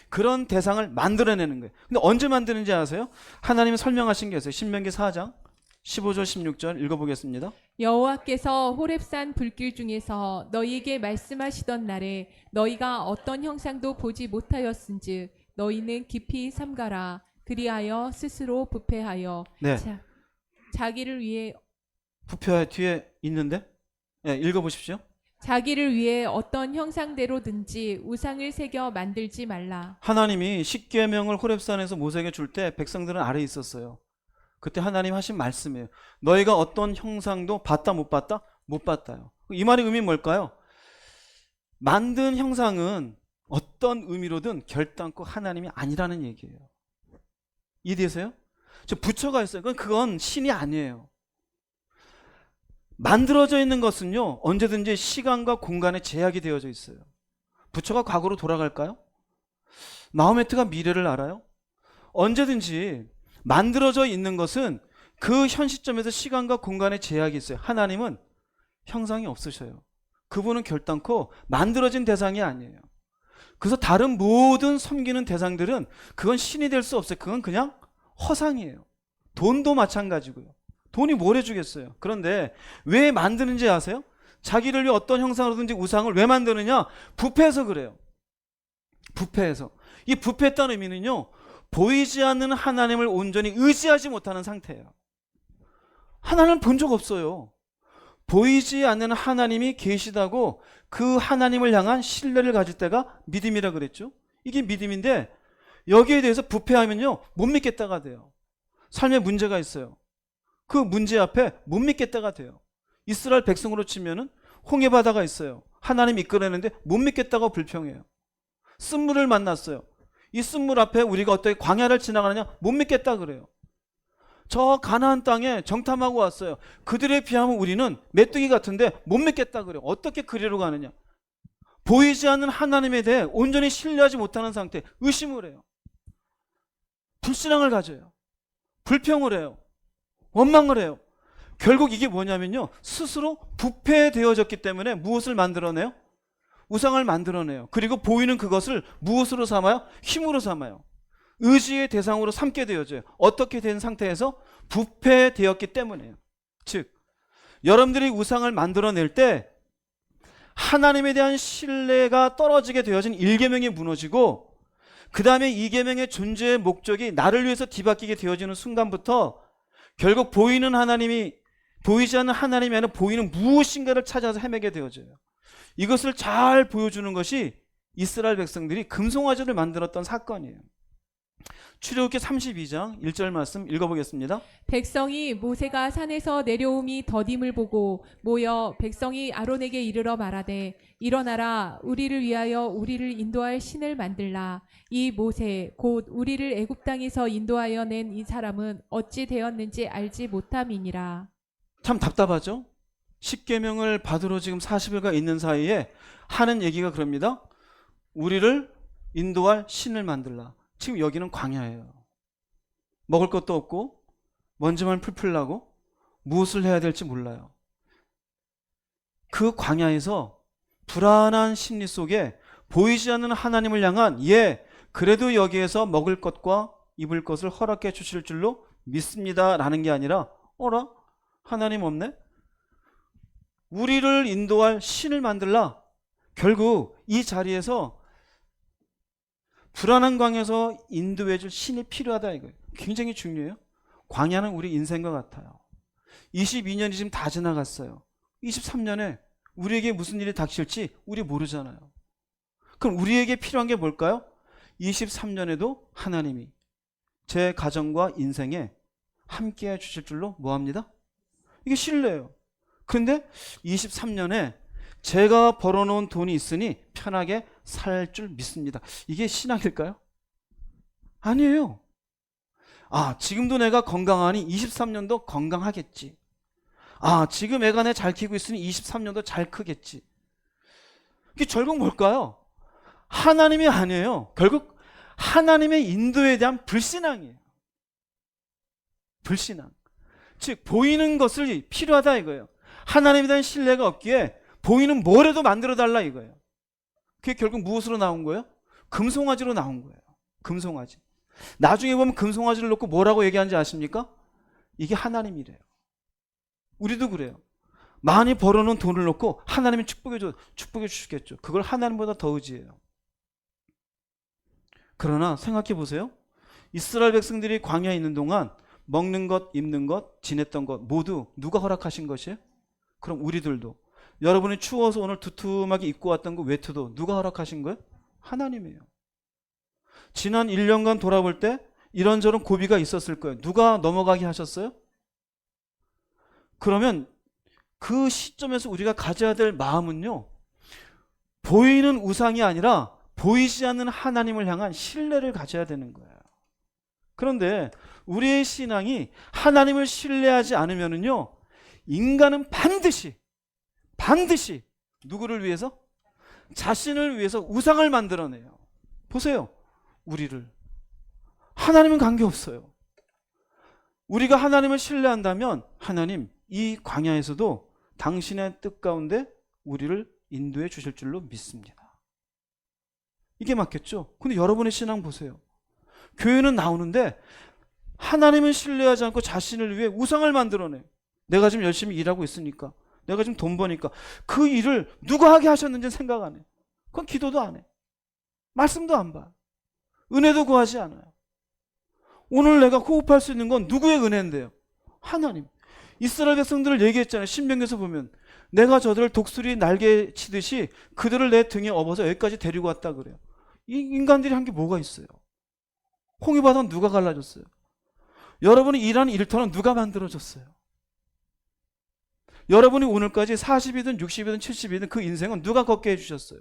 그런 대상을 만들어내는 거예요. 근데 언제 만드는지 아세요? 하나님이 설명하신 게 있어요. 신명기 4장 15절 16절 읽어보겠습니다. 여호와께서 호렙산 불길 중에서 너희에게 말씀하시던 날에 너희가 어떤 형상도 보지 못하였은즉 너희는 깊이 삼가라. 그리하여 스스로 부패하여 네. 자기를 위해 부패 뒤에 있는데 읽어보십시오. 자기를 위해 어떤 형상대로든지 우상을 새겨 만들지 말라. 하나님이 10계명을 호렙산에서 모세에게 줄 때 백성들은 아래에 있었어요. 그때 하나님 하신 말씀이에요. 너희가 어떤 형상도 봤다 못 봤다? 못 봤다요. 이 말의 의미는 뭘까요? 만든 형상은 어떤 의미로든 결단코 하나님이 아니라는 얘기예요. 이해되세요? 저 부처가 있어요. 그건 신이 아니에요. 만들어져 있는 것은요, 언제든지 시간과 공간에 제약이 되어져 있어요. 부처가 과거로 돌아갈까요? 마호메트가 미래를 알아요? 언제든지 만들어져 있는 것은 그 현 시점에서 시간과 공간에 제약이 있어요. 하나님은 형상이 없으셔요. 그분은 결단코 만들어진 대상이 아니에요. 그래서 다른 모든 섬기는 대상들은 그건 신이 될 수 없어요. 그건 그냥 허상이에요. 돈도 마찬가지고요. 돈이 뭘 해주겠어요. 그런데 왜 만드는지 아세요? 자기를 위해 어떤 형상으로든지 우상을 왜 만드느냐? 부패해서 그래요. 부패해서. 이 부패했다는 의미는요, 보이지 않는 하나님을 온전히 의지하지 못하는 상태예요. 하나님을 본 적 없어요. 보이지 않는 하나님이 계시다고 그 하나님을 향한 신뢰를 가질 때가 믿음이라 그랬죠. 이게 믿음인데 여기에 대해서 부패하면요, 못 믿겠다가 돼요. 삶에 문제가 있어요. 그 문제 앞에 못 믿겠다가 돼요. 이스라엘 백성으로 치면은 홍해 바다가 있어요. 하나님 이끌어내는데 못 믿겠다고 불평해요. 쓴물을 만났어요. 이 쓴물 앞에 우리가 어떻게 광야를 지나가느냐, 못 믿겠다 그래요. 저 가나안 땅에 정탐하고 왔어요. 그들에 비하면 우리는 메뚜기 같은데 못 믿겠다 그래요. 어떻게 그리로 가느냐. 보이지 않는 하나님에 대해 온전히 신뢰하지 못하는 상태, 의심을 해요. 불신앙을 가져요. 불평을 해요. 원망을 해요. 결국 이게 뭐냐면요, 스스로 부패되어졌기 때문에 무엇을 만들어내요? 우상을 만들어내요. 그리고 보이는 그것을 무엇으로 삼아요? 힘으로 삼아요. 의지의 대상으로 삼게 되어져요. 어떻게 된 상태에서? 부패되었기 때문에요. 즉, 여러분들이 우상을 만들어낼 때 하나님에 대한 신뢰가 떨어지게 되어진 1계명이 무너지고, 그 다음에 2계명의 존재의 목적이 나를 위해서 뒤바뀌게 되어지는 순간부터 결국 보이는 하나님이 보이지 않는 하나님이 아니라 보이는 무엇인가를 찾아서 헤매게 되어져요. 이것을 잘 보여주는 것이 이스라엘 백성들이 금송아지를 만들었던 사건이에요. 출애굽기 32장 1절 말씀 읽어보겠습니다. 백성이 모세가 산에서 내려옴이 더딤을 보고 모여 백성이 아론에게 이르러 말하되 일어나라 우리를 위하여 우리를 인도할 신을 만들라. 이 모세 곧 우리를 애굽 땅에서 인도하여 낸 이 사람은 어찌 되었는지 알지 못함이니라. 참 답답하죠? 10계명을 받으러 지금 40일가 있는 사이에 하는 얘기가 그럽니다. 우리를 인도할 신을 만들라. 지금 여기는 광야예요. 먹을 것도 없고 먼지만 풀풀 나고 무엇을 해야 될지 몰라요. 그 광야에서 불안한 심리 속에 보이지 않는 하나님을 향한 그래도 여기에서 먹을 것과 입을 것을 허락해 주실 줄로 믿습니다 라는 게 아니라 어라? 하나님 없네? 우리를 인도할 신을 만들라. 결국 이 자리에서 불안한 광야에서 인도해 줄 신이 필요하다 이거예요. 굉장히 중요해요. 광야는 우리 인생과 같아요. 22년이 지금 다 지나갔어요. 23년에 우리에게 무슨 일이 닥칠지 우리 모르잖아요. 그럼 우리에게 필요한 게 뭘까요? 23년에도 하나님이 제 가정과 인생에 함께해 주실 줄로 뭐합니다? 이게 신뢰예요. 그런데 23년에 제가 벌어놓은 돈이 있으니 편하게 살 줄 믿습니다. 이게 신앙일까요? 아니에요. 지금도 내가 건강하니 23년도 건강하겠지. 지금 애가 내 잘 키고 있으니 23년도 잘 크겠지. 이게 결국 뭘까요? 하나님이 아니에요. 결국 하나님의 인도에 대한 불신앙이에요. 불신앙. 즉 보이는 것을 필요하다 이거예요. 하나님에 대한 신뢰가 없기에 보이는 뭐라도 만들어 달라 이거예요. 그게 결국 무엇으로 나온 거예요? 금송아지로 나온 거예요. 금송아지. 나중에 보면 금송아지를 놓고 뭐라고 얘기하는지 아십니까? 이게 하나님이래요. 우리도 그래요. 많이 벌어놓은 돈을 놓고 하나님이 축복해 주시겠죠. 그걸 하나님보다 더 의지해요. 그러나 생각해 보세요. 이스라엘 백성들이 광야에 있는 동안 먹는 것, 입는 것, 지냈던 것 모두 누가 허락하신 것이에요? 그럼 우리들도 여러분이 추워서 오늘 두툼하게 입고 왔던 그 외투도 누가 허락하신 거예요? 하나님이에요. 지난 1년간 돌아볼 때 이런저런 고비가 있었을 거예요. 누가 넘어가게 하셨어요? 그러면 그 시점에서 우리가 가져야 될 마음은요, 보이는 우상이 아니라 보이지 않는 하나님을 향한 신뢰를 가져야 되는 거예요. 그런데 우리의 신앙이 하나님을 신뢰하지 않으면요, 인간은 반드시 누구를 위해서? 자신을 위해서 우상을 만들어내요. 보세요. 우리를. 하나님은 관계없어요. 우리가 하나님을 신뢰한다면 하나님 이 광야에서도 당신의 뜻 가운데 우리를 인도해 주실 줄로 믿습니다. 이게 맞겠죠? 근데 여러분의 신앙 보세요. 교회는 나오는데 하나님을 신뢰하지 않고 자신을 위해 우상을 만들어내요. 내가 지금 열심히 일하고 있으니까, 내가 지금 돈 버니까 그 일을 누가 하게 하셨는지 생각 안 해. 그건 기도도 안 해. 말씀도 안 봐. 은혜도 구하지 않아요. 오늘 내가 호흡할 수 있는 건 누구의 은혜인데요? 하나님. 이스라엘 백성들을 얘기했잖아요. 신명기에서 보면 내가 저들을 독수리 날개 치듯이 그들을 내 등에 업어서 여기까지 데리고 왔다 그래요. 이 인간들이 한 게 뭐가 있어요? 홍해바다는 누가 갈라줬어요? 여러분이 일하는 일터는 누가 만들어줬어요? 여러분이 오늘까지 40이든 60이든 70이든 그 인생은 누가 걷게 해주셨어요?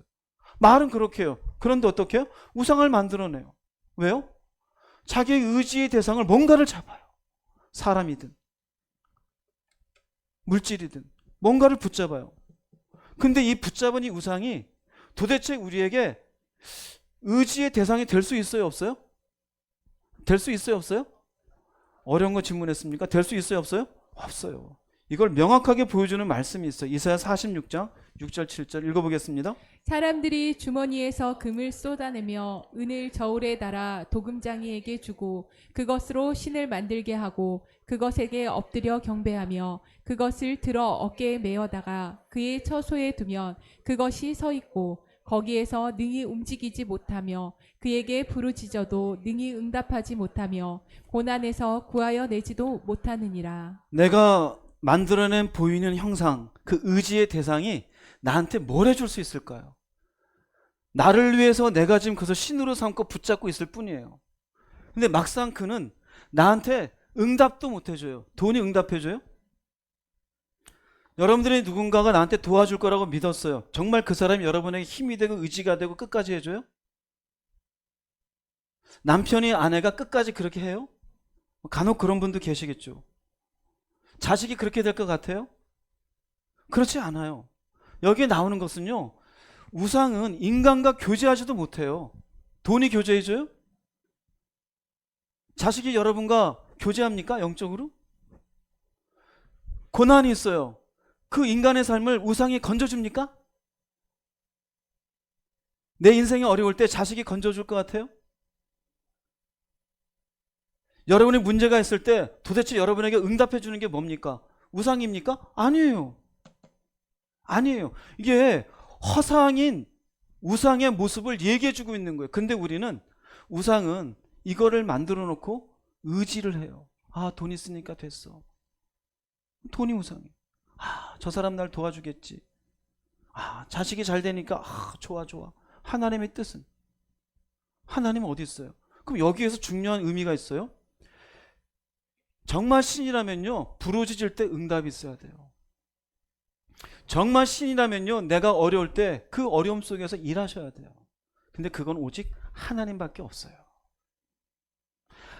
말은 그렇게 해요. 그런데 어떻게 해요? 우상을 만들어내요. 왜요? 자기의 의지의 대상을 뭔가를 잡아요. 사람이든 물질이든 뭔가를 붙잡아요. 근데 이 붙잡은 이 우상이 도대체 우리에게 의지의 대상이 될 수 있어요, 없어요? 될 수 있어요, 없어요? 어려운 거 질문했습니까? 될 수 있어요, 없어요? 없어요. 이걸 명확하게 보여주는 말씀이 있어요. 이사야 46장 6절 7절 읽어보겠습니다. 사람들이 주머니에서 금을 쏟아내며 은을 저울에 달아 도금장이에게 주고 그것으로 신을 만들게 하고 그것에게 엎드려 경배하며 그것을 들어 어깨에 메어다가 그의 처소에 두면 그것이 서 있고 거기에서 능히 움직이지 못하며 그에게 부르짖어도 능히 응답하지 못하며 고난에서 구하여 내지도 못하느니라. 내가 만들어낸 보이는 형상, 그 의지의 대상이 나한테 뭘 해줄 수 있을까요? 나를 위해서 내가 지금 그것을 신으로 삼고 붙잡고 있을 뿐이에요. 근데 막상 그는 나한테 응답도 못 해줘요. 돈이 응답해줘요? 여러분들이 누군가가 나한테 도와줄 거라고 믿었어요. 정말 그 사람이 여러분에게 힘이 되고 의지가 되고 끝까지 해줘요? 남편이 아내가 끝까지 그렇게 해요? 간혹 그런 분도 계시겠죠. 자식이 그렇게 될 것 같아요? 그렇지 않아요. 여기에 나오는 것은요, 우상은 인간과 교제하지도 못해요. 돈이 교제해줘요? 자식이 여러분과 교제합니까? 영적으로? 고난이 있어요. 그 인간의 삶을 우상이 건져줍니까? 내 인생이 어려울 때 자식이 건져줄 것 같아요? 여러분이 문제가 있을 때 도대체 여러분에게 응답해 주는 게 뭡니까? 우상입니까? 아니에요. 아니에요. 이게 허상인 우상의 모습을 얘기해 주고 있는 거예요. 근데 우리는 우상은 이거를 만들어 놓고 의지를 해요. 아, 돈 있으니까 됐어. 돈이 우상이에요. 아, 저 사람 날 도와주겠지. 아, 자식이 잘 되니까 아, 좋아 좋아. 하나님의 뜻은? 하나님은 어디 있어요? 그럼 여기에서 중요한 의미가 있어요. 정말 신이라면요, 부르짖을 때 응답이 있어야 돼요. 정말 신이라면요, 내가 어려울 때 그 어려움 속에서 일하셔야 돼요. 근데 그건 오직 하나님밖에 없어요.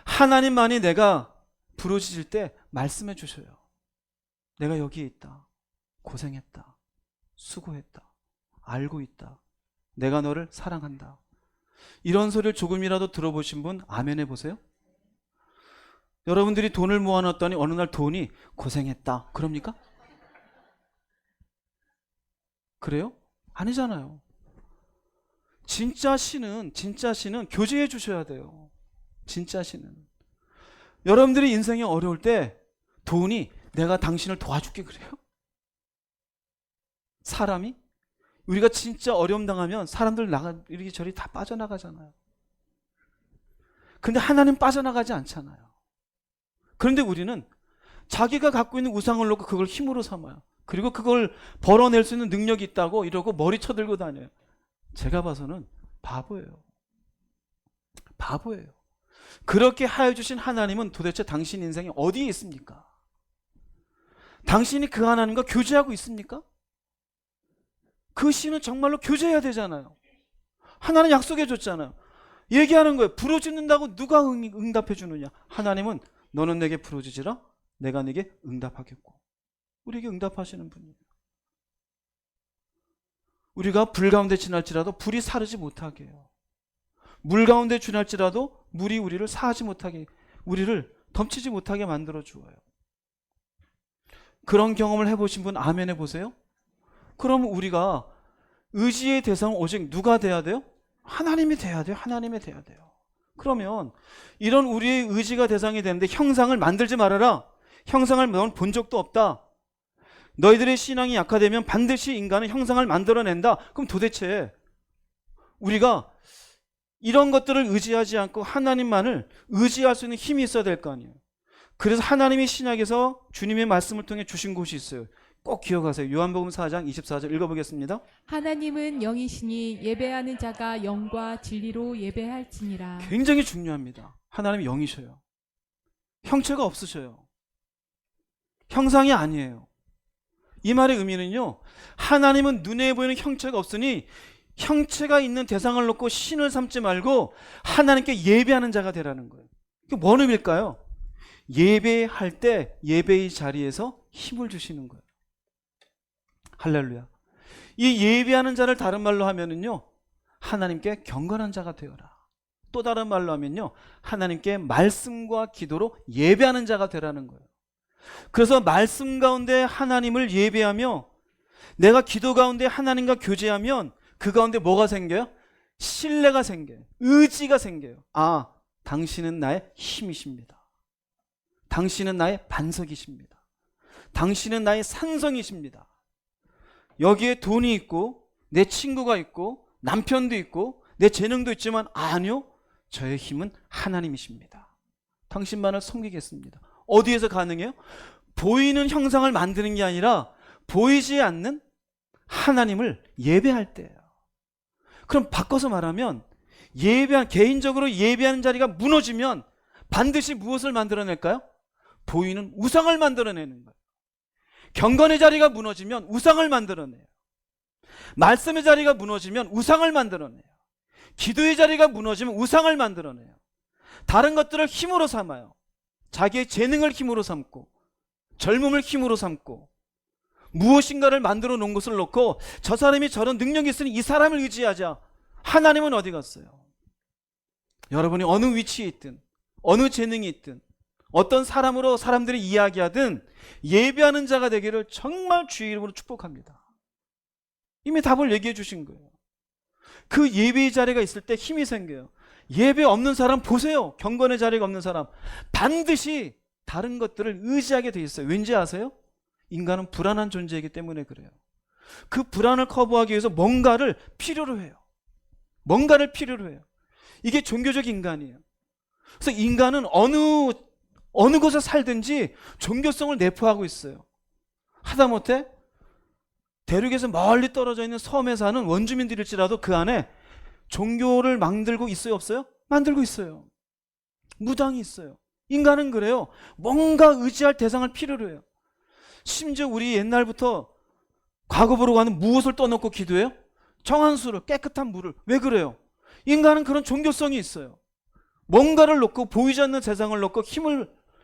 하나님만이 내가 부르짖을 때 말씀해 주셔요. 내가 여기에 있다. 고생했다. 수고했다. 알고 있다. 내가 너를 사랑한다. 이런 소리를 조금이라도 들어보신 분 아멘 해보세요. 여러분들이 돈을 모아놨더니 어느 날 돈이 고생했다. 그럽니까? 그래요? 아니잖아요. 진짜 신은 교제해 주셔야 돼요. 진짜 신은. 여러분들이 인생이 어려울 때 돈이 내가 당신을 도와줄게 그래요? 사람이? 우리가 진짜 어려움 당하면 사람들 이렇게 저리 다 빠져나가잖아요. 근데 하나님 빠져나가지 않잖아요. 그런데 우리는 자기가 갖고 있는 우상을 놓고 그걸 힘으로 삼아요. 그리고 그걸 벌어낼 수 있는 능력이 있다고 이러고 머리 쳐들고 다녀요. 제가 봐서는 바보예요. 바보예요. 그렇게 하여 주신 하나님은 도대체 당신 인생에 어디에 있습니까? 당신이 그 하나님과 교제하고 있습니까? 그 신은 정말로 교제해야 되잖아요. 하나님 약속해 줬잖아요. 얘기하는 거예요. 부르짖는다고 누가 응답해 주느냐? 하나님은 너는 내게 부르짖으라 내가 네게 응답하겠고. 우리에게 응답하시는 분이에요. 우리가 불 가운데 지날지라도 불이 사르지 못하게 해요. 물 가운데 지날지라도 물이 우리를 사하지 못하게, 우리를 덮치지 못하게 만들어 주어요. 그런 경험을 해보신 분 아멘 해보세요. 그럼 우리가 의지의 대상은 오직 누가 돼야 돼요? 하나님이 돼야 돼요. 하나님이 돼야 돼요. 그러면 이런 우리의 의지가 대상이 되는데 형상을 만들지 말아라. 형상을 넌 본 적도 없다. 너희들의 신앙이 약화되면 반드시 인간은 형상을 만들어낸다. 그럼 도대체 우리가 이런 것들을 의지하지 않고 하나님만을 의지할 수 있는 힘이 있어야 될 거 아니에요. 그래서 하나님이 신약에서 주님의 말씀을 통해 주신 곳이 있어요. 꼭 기억하세요. 요한복음 4장 24절 읽어보겠습니다. 하나님은 영이시니 예배하는 자가 영과 진리로 예배할지니라. 굉장히 중요합니다. 하나님이 영이셔요. 형체가 없으셔요. 형상이 아니에요. 이 말의 의미는요, 하나님은 눈에 보이는 형체가 없으니 형체가 있는 대상을 놓고 신을 삼지 말고 하나님께 예배하는 자가 되라는 거예요. 이게 뭔 의미일까요? 예배할 때 예배의 자리에서 힘을 주시는 거예요. 할렐루야. 이 예배하는 자를 다른 말로 하면은요, 하나님께 경건한 자가 되어라. 또 다른 말로 하면요, 하나님께 말씀과 기도로 예배하는 자가 되라는 거예요. 그래서 말씀 가운데 하나님을 예배하며 내가 기도 가운데 하나님과 교제하면 그 가운데 뭐가 생겨요? 신뢰가 생겨요. 의지가 생겨요. 아, 당신은 나의 힘이십니다. 당신은 나의 반석이십니다. 당신은 나의 산성이십니다. 여기에 돈이 있고 내 친구가 있고 남편도 있고 내 재능도 있지만 아니요, 저의 힘은 하나님이십니다. 당신만을 섬기겠습니다. 어디에서 가능해요? 보이는 형상을 만드는 게 아니라 보이지 않는 하나님을 예배할 때예요. 그럼 바꿔서 말하면 개인적으로 예배하는 자리가 무너지면 반드시 무엇을 만들어낼까요? 보이는 우상을 만들어내는 거예요. 경건의 자리가 무너지면 우상을 만들어내요. 말씀의 자리가 무너지면 우상을 만들어내요. 기도의 자리가 무너지면 우상을 만들어내요. 다른 것들을 힘으로 삼아요. 자기의 재능을 힘으로 삼고 젊음을 힘으로 삼고 무엇인가를 만들어 놓은 것을 놓고 저 사람이 저런 능력이 있으니 이 사람을 의지하자. 하나님은 어디 갔어요? 여러분이 어느 위치에 있든 어느 재능이 있든 어떤 사람으로 사람들이 이야기하든 예배하는 자가 되기를 정말 주의 이름으로 축복합니다. 이미 답을 얘기해 주신 거예요. 그 예배의 자리가 있을 때 힘이 생겨요. 예배 없는 사람 보세요. 경건의 자리가 없는 사람 반드시 다른 것들을 의지하게 돼 있어요. 왠지 아세요? 인간은 불안한 존재이기 때문에 그래요. 그 불안을 커버하기 위해서 뭔가를 필요로 해요. 뭔가를 필요로 해요. 이게 종교적 인간이에요. 그래서 인간은 어느 곳에 살든지 종교성을 내포하고 있어요. 하다못해 대륙에서 멀리 떨어져 있는 섬에 사는 원주민들일지라도 그 안에 종교를 만들고 있어요, 없어요? 만들고 있어요. 무당이 있어요. 인간은 그래요. 뭔가 의지할 대상을 필요로 해요. 심지어 우리 옛날부터 과거 보러 가는 무엇을 떠놓고 기도해요? 정한 수를, 깨끗한 물을. 왜 그래요? 인간은 그런 종교성이 있어요. 뭔가를 놓고 보이지 않는 세상을 놓고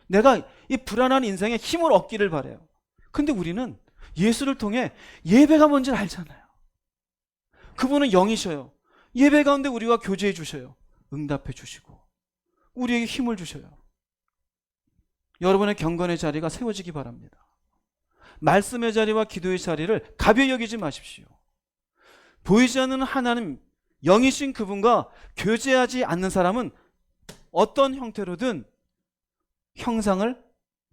내가 이 불안한 인생에 힘을 얻기를 바라요. 근데 우리는 예수를 통해 예배가 뭔지 알잖아요. 그분은 영이셔요. 예배 가운데 우리와 교제해 주셔요. 응답해 주시고 우리에게 힘을 주셔요. 여러분의 경건의 자리가 세워지기 바랍니다. 말씀의 자리와 기도의 자리를 가벼이 여기지 마십시오. 보이지 않는 하나님, 영이신 그분과 교제하지 않는 사람은 어떤 형태로든 형상을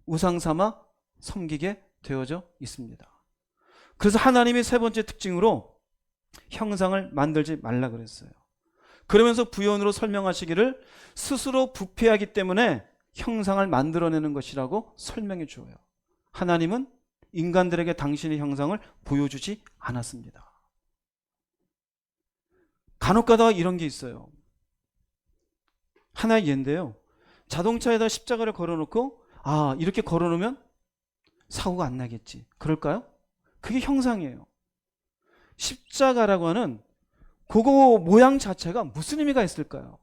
우상 삼아 섬기게 되어져 있습니다. 그래서 하나님의 세 번째 특징으로 형상을 만들지 말라 그랬어요. 그러면서 부연으로 설명하시기를 스스로 부패하기 때문에 형상을 만들어내는 것이라고 설명해 주어요. 하나님은 인간들에게 당신의 형상을 보여주지 않았습니다. 간혹가다가 이런 게 있어요. 하나의 예인데요. 자동차에다 십자가를 걸어놓고 이렇게 걸어놓으면 사고가 안 나겠지. 그럴까요? 그게 형상이에요. 십자가라고 하는 그거 모양 자체가 무슨 의미가 있을까요?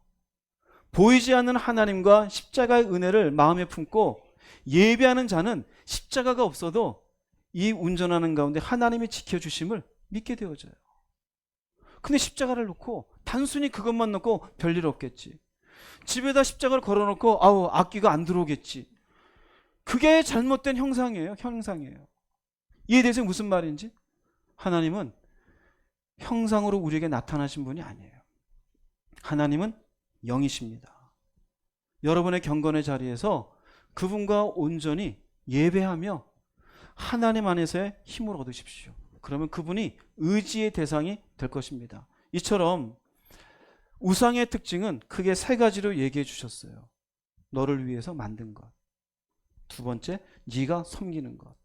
보이지 않는 하나님과 십자가의 은혜를 마음에 품고 예배하는 자는 십자가가 없어도 이 운전하는 가운데 하나님이 지켜주심을 믿게 되어져요. 근데 십자가를 놓고 단순히 그것만 놓고 별일 없겠지. 집에다 십자가를 걸어놓고 악기가 안 들어오겠지. 그게 잘못된 형상이에요. 이해되세요? 무슨 말인지? 하나님은 형상으로 우리에게 나타나신 분이 아니에요. 하나님은 영이십니다. 여러분의 경건의 자리에서 그분과 온전히 예배하며 하나님 안에서의 힘을 얻으십시오. 그러면 그분이 의지의 대상이 될 것입니다. 이처럼 우상의 특징은 크게 세 가지로 얘기해 주셨어요. 너를 위해서 만든 것. 두 번째, 네가 섬기는 것.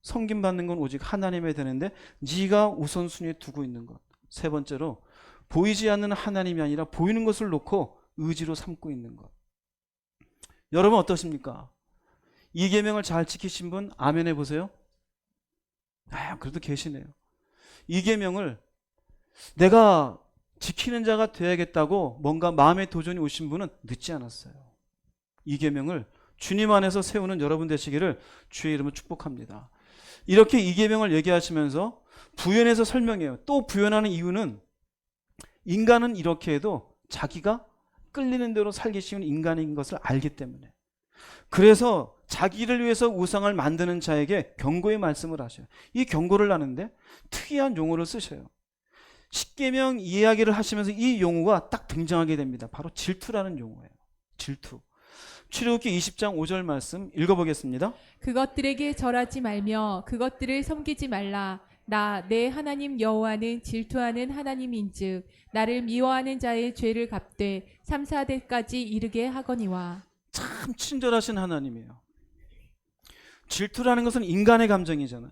섬김받는 건 오직 하나님에 되는데 네가 우선순위에 두고 있는 것. 세 번째로 보이지 않는 하나님이 아니라 보이는 것을 놓고 의지로 삼고 있는 것. 여러분 어떠십니까? 이 계명을 잘 지키신 분 아멘 해보세요. 그래도 계시네요. 이 계명을 내가 지키는 자가 되어야겠다고 뭔가 마음의 도전이 오신 분은 늦지 않았어요. 이 계명을 주님 안에서 세우는 여러분 되시기를 주의 이름으로 축복합니다. 이렇게 이 계명을 얘기하시면서 부연해서 설명해요. 또 부연하는 이유는 인간은 이렇게 해도 자기가 끌리는 대로 살기 쉬운 인간인 것을 알기 때문에. 그래서 자기를 위해서 우상을 만드는 자에게 경고의 말씀을 하셔요. 이 경고를 하는데 특이한 용어를 쓰셔요. 십계명 이야기를 하시면서 이 용어가 딱 등장하게 됩니다. 바로 질투라는 용어예요. 질투. 출애굽기 20장 5절 말씀 읽어보겠습니다. 그것들에게 절하지 말며 그것들을 섬기지 말라. 나 내 하나님 여호와는 질투하는 하나님인즉 나를 미워하는 자의 죄를 갚되 3, 4대까지 이르게 하거니와. 참 친절하신 하나님이에요. 질투라는 것은 인간의 감정이잖아요.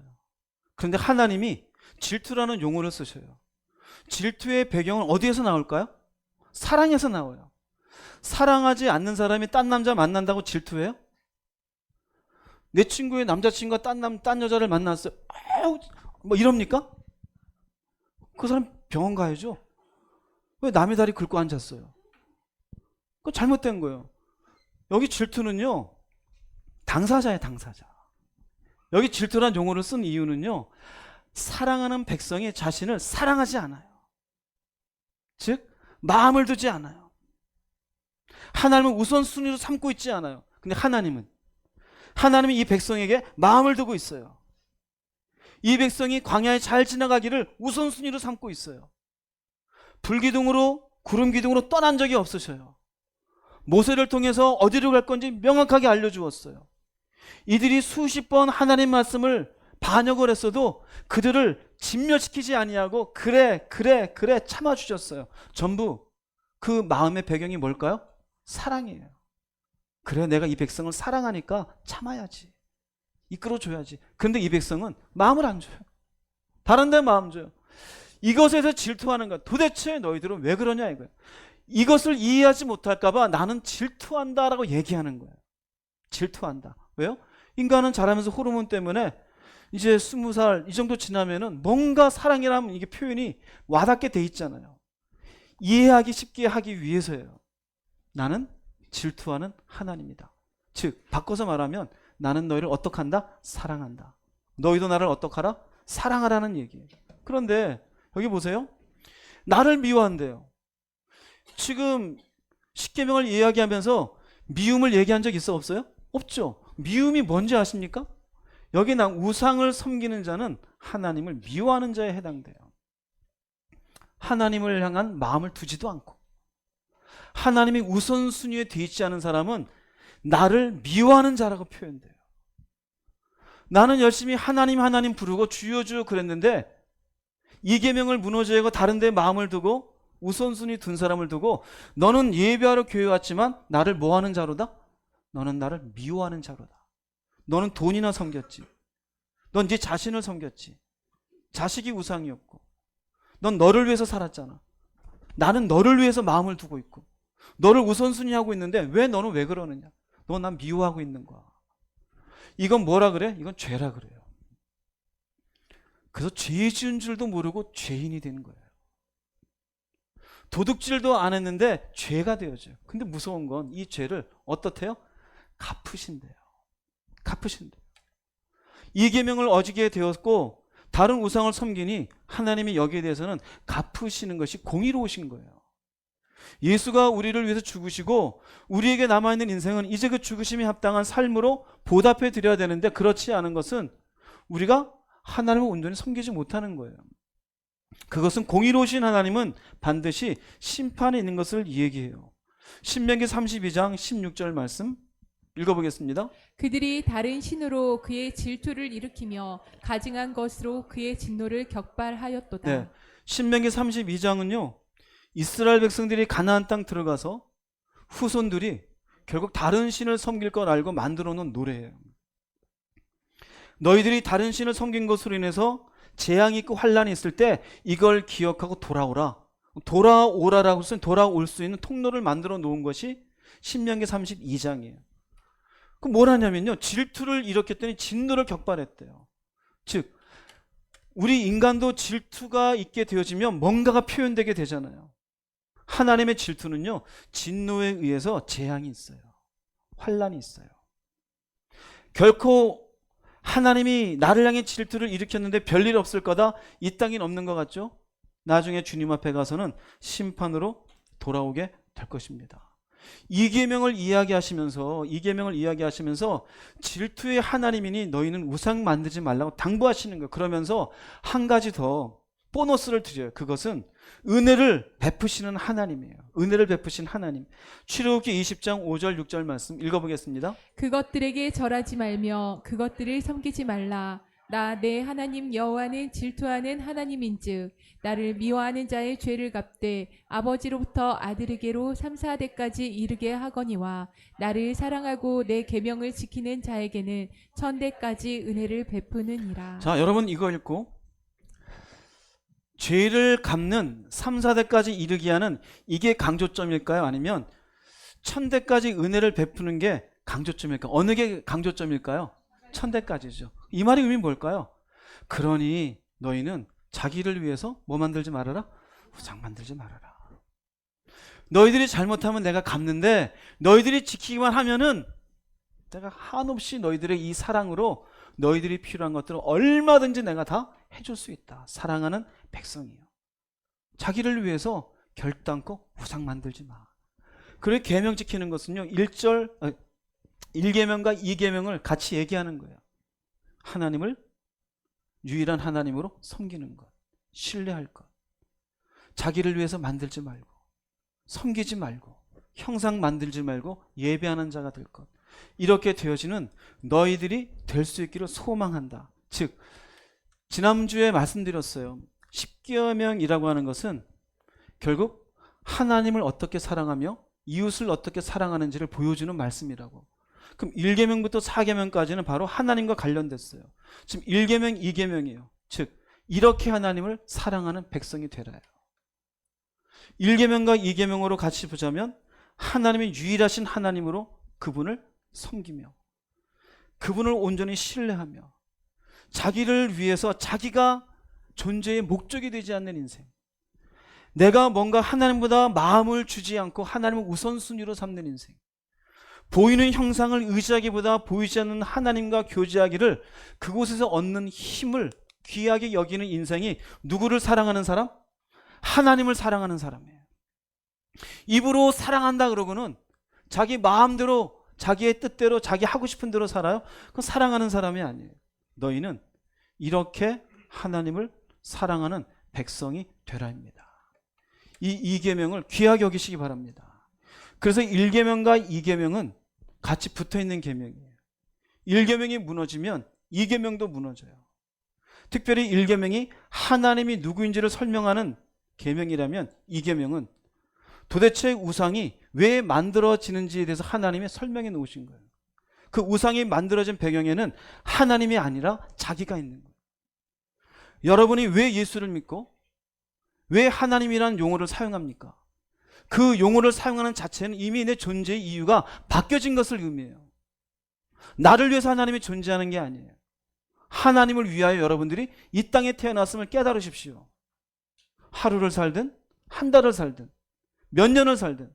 그런데 하나님이 질투라는 용어를 쓰셔요. 질투의 배경은 어디에서 나올까요? 사랑에서 나와요. 사랑하지 않는 사람이 딴 남자 만난다고 질투해요? 내 친구의 남자친구가 딴 여자를 만났어요. 뭐 이럽니까? 그 사람 병원 가야죠. 왜 남의 다리 긁고 앉았어요? 그거 잘못된 거예요. 여기 질투는요, 당사자예요, 당사자. 여기 질투란 용어를 쓴 이유는요, 사랑하는 백성이 자신을 사랑하지 않아요. 즉, 마음을 두지 않아요. 하나님은 우선순위로 삼고 있지 않아요. 근데 하나님이 이 백성에게 마음을 두고 있어요. 이 백성이 광야에 잘 지나가기를 우선순위로 삼고 있어요. 불기둥으로 구름기둥으로 떠난 적이 없으셔요. 모세를 통해서 어디로 갈 건지 명확하게 알려주었어요. 이들이 수십 번 하나님 말씀을 반역을 했어도 그들을 진멸시키지 아니하고 그래 참아주셨어요. 전부 그 마음의 배경이 뭘까요? 사랑이에요. 그래, 내가 이 백성을 사랑하니까 참아야지, 이끌어줘야지. 근데 이 백성은 마음을 안 줘요. 다른 데 마음 줘요. 이것에서 질투하는 거야. 도대체 너희들은 왜 그러냐 이거예요. 이것을 이해하지 못할까 봐 나는 질투한다라고 얘기하는 거예요. 질투한다. 왜요? 인간은 자라면서 호르몬 때문에 이제 20살 이 정도 지나면은 뭔가 사랑이라면 이게 표현이 와닿게 돼 있잖아요. 이해하기 쉽게 하기 위해서예요. 나는 질투하는 하나님이다. 즉 바꿔서 말하면 나는 너희를 어떻게 한다? 사랑한다. 너희도 나를 어떻게 하라? 사랑하라는 얘기예요. 그런데 여기 보세요. 나를 미워한대요. 지금 십계명을 이야기하면서 미움을 얘기한 적 있어 없어요? 없죠. 미움이 뭔지 아십니까? 여기 나 우상을 섬기는 자는 하나님을 미워하는 자에 해당돼요. 하나님을 향한 마음을 두지도 않고, 하나님이 우선순위에 돼 있지 않은 사람은 나를 미워하는 자라고 표현돼요. 나는 열심히 하나님 부르고 주여 그랬는데 이 계명을 무너지고 다른 데 마음을 두고 우선순위 둔 사람을 두고 너는 예배하러 교회 왔지만 나를 뭐하는 자로다? 너는 나를 미워하는 자로다. 너는 돈이나 섬겼지. 넌 네 자신을 섬겼지. 자식이 우상이었고 넌 너를 위해서 살았잖아. 나는 너를 위해서 마음을 두고 있고 너를 우선순위하고 있는데 왜 너는 왜 그러느냐? 너 난 미워하고 있는 거야. 이건 뭐라 그래? 이건 죄라 그래요. 그래서 죄 지은 줄도 모르고 죄인이 되는 거예요. 도둑질도 안 했는데 죄가 되어져요. 근데 무서운 건 이 죄를 어떻대요? 갚으신대요. 갚으신대요. 이 계명을 어지게 되었고 다른 우상을 섬기니 하나님이 여기에 대해서는 갚으시는 것이 공의로우신 거예요. 예수가 우리를 위해서 죽으시고 우리에게 남아있는 인생은 이제 그 죽으심에 합당한 삶으로 보답해 드려야 되는데 그렇지 않은 것은 우리가 하나님을 온전히 섬기지 못하는 거예요. 그것은 공의로우신 하나님은 반드시 심판에 있는 것을 얘기해요. 신명기 32장 16절 말씀 읽어보겠습니다. 그들이 다른 신으로 그의 질투를 일으키며 가증한 것으로 그의 진노를 격발하였도다. 네, 신명기 32장은요, 이스라엘 백성들이 가나안 땅 들어가서 후손들이 결국 다른 신을 섬길 걸 알고 만들어 놓은 노래예요. 너희들이 다른 신을 섬긴 것으로 인해서 재앙이 있고 환란이 있을 때 이걸 기억하고 돌아오라. 돌아오라라고 해서 돌아올 수 있는 통로를 만들어 놓은 것이 신명기 32장이에요. 그럼 뭘 하냐면요, 질투를 일으켰더니 진노를 격발했대요. 즉 우리 인간도 질투가 있게 되어지면 뭔가가 표현되게 되잖아요. 하나님의 질투는요, 진노에 의해서 재앙이 있어요. 환란이 있어요. 결코 하나님이 나를 향해 질투를 일으켰는데 별일 없을 거다, 이 땅엔 없는 것 같죠? 나중에 주님 앞에 가서는 심판으로 돌아오게 될 것입니다. 이계명을 이야기하시면서 질투의 하나님이니 너희는 우상 만들지 말라고 당부하시는 거예요. 그러면서 한 가지 더 보너스를 드려요. 그것은 은혜를 베푸시는 하나님이에요. 은혜를 베푸신 하나님. 출애굽기 20장 5절 6절 말씀 읽어보겠습니다. 그것들에게 절하지 말며 그것들을 섬기지 말라. 나 내 하나님 여호와는 질투하는 하나님인즉 나를 미워하는 자의 죄를 갚되 아버지로부터 아들에게로 3, 4대까지 이르게 하거니와 나를 사랑하고 내 계명을 지키는 자에게는 1000대까지 은혜를 베푸느니라. 자, 여러분 이거 읽고 죄를 갚는 3, 4대까지 이르게 하는 이게 강조점일까요? 아니면 1000대까지 은혜를 베푸는 게 강조점일까요? 어느 게 강조점일까요? 1000대까지죠. 이 말의 의미는 뭘까요? 그러니 너희는 자기를 위해서 뭐 만들지 말아라? 우상 만들지 말아라. 너희들이 잘못하면 내가 갚는데 너희들이 지키기만 하면은 내가 한없이 너희들의 이 사랑으로 너희들이 필요한 것들을 얼마든지 내가 다 해줄 수 있다. 사랑하는 백성이요. 자기를 위해서 결단코 우상 만들지 마. 그리고 계명 지키는 것은요, 1계명과 2계명을 같이 얘기하는 거예요. 하나님을 유일한 하나님으로 섬기는 것, 신뢰할 것, 자기를 위해서 만들지 말고, 섬기지 말고, 형상 만들지 말고 예배하는 자가 될 것. 이렇게 되어지는 너희들이 될 수 있기를 소망한다. 즉 지난주에 말씀드렸어요. 십계명이라고 하는 것은 결국 하나님을 어떻게 사랑하며 이웃을 어떻게 사랑하는지를 보여주는 말씀이라고. 그럼 1계명부터 4계명까지는 바로 하나님과 관련됐어요. 지금 1계명, 2계명이에요. 즉 이렇게 하나님을 사랑하는 백성이 되라요. 1계명과 2계명으로 같이 보자면 하나님의 유일하신 하나님으로 그분을 섬기며 그분을 온전히 신뢰하며 자기를 위해서 자기가 존재의 목적이 되지 않는 인생, 내가 뭔가 하나님보다 마음을 주지 않고 하나님을 우선순위로 삼는 인생, 보이는 형상을 의지하기보다 보이지 않는 하나님과 교제하기를 그곳에서 얻는 힘을 귀하게 여기는 인생이 누구를 사랑하는 사람? 하나님을 사랑하는 사람이에요. 입으로 사랑한다 그러고는 자기 마음대로 자기의 뜻대로 자기 하고 싶은 대로 살아요? 그건 사랑하는 사람이 아니에요. 너희는 이렇게 하나님을 사랑하는 백성이 되라입니다. 이 2계명을 귀하게 여기시기 바랍니다. 그래서 1계명과 2계명은 같이 붙어있는 계명이에요. 1계명이 무너지면 2계명도 무너져요. 특별히 1계명이 하나님이 누구인지를 설명하는 계명이라면 2계명은 도대체 우상이 왜 만들어지는지에 대해서 하나님이 설명해 놓으신 거예요. 그 우상이 만들어진 배경에는 하나님이 아니라 자기가 있는 거예요. 여러분이 왜 예수를 믿고 왜 하나님이라는 용어를 사용합니까? 그 용어를 사용하는 자체는 이미 내 존재의 이유가 바뀌어진 것을 의미해요. 나를 위해서 하나님이 존재하는 게 아니에요. 하나님을 위하여 여러분들이 이 땅에 태어났음을 깨달으십시오. 하루를 살든 한 달을 살든 몇 년을 살든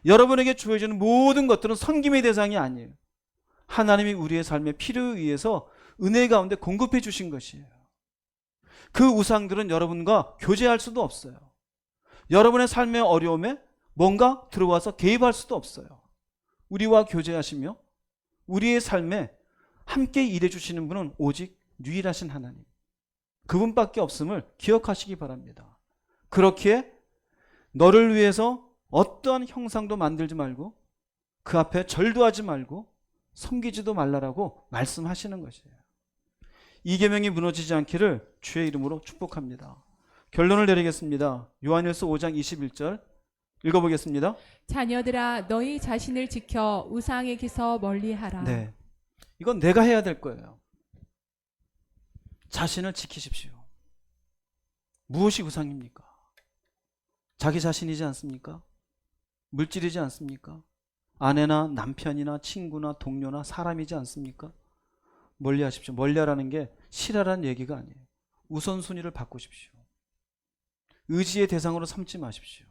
여러분에게 주어지는 모든 것들은 섬김의 대상이 아니에요. 하나님이 우리의 삶의 필요에 의해서 은혜 가운데 공급해 주신 것이에요. 그 우상들은 여러분과 교제할 수도 없어요. 여러분의 삶의 어려움에 뭔가 들어와서 개입할 수도 없어요. 우리와 교제하시며 우리의 삶에 함께 일해 주시는 분은 오직 유일하신 하나님. 그분밖에 없음을 기억하시기 바랍니다. 그렇기에 너를 위해서 어떠한 형상도 만들지 말고 그 앞에 절도 하지 말고 섬기지도 말라라고 말씀하시는 것이에요. 이 계명이 무너지지 않기를 주의 이름으로 축복합니다. 결론을 내리겠습니다. 요한일서 5장 21절 읽어보겠습니다. 자녀들아 너희 자신을 지켜 우상에게서 멀리하라. 네, 이건 내가 해야 될 거예요. 자신을 지키십시오. 무엇이 우상입니까? 자기 자신이지 않습니까? 물질이지 않습니까? 아내나 남편이나 친구나 동료나 사람이지 않습니까? 멀리하십시오. 멀리하라는 게 싫어라는 얘기가 아니에요. 우선순위를 바꾸십시오. 의지의 대상으로 삼지 마십시오.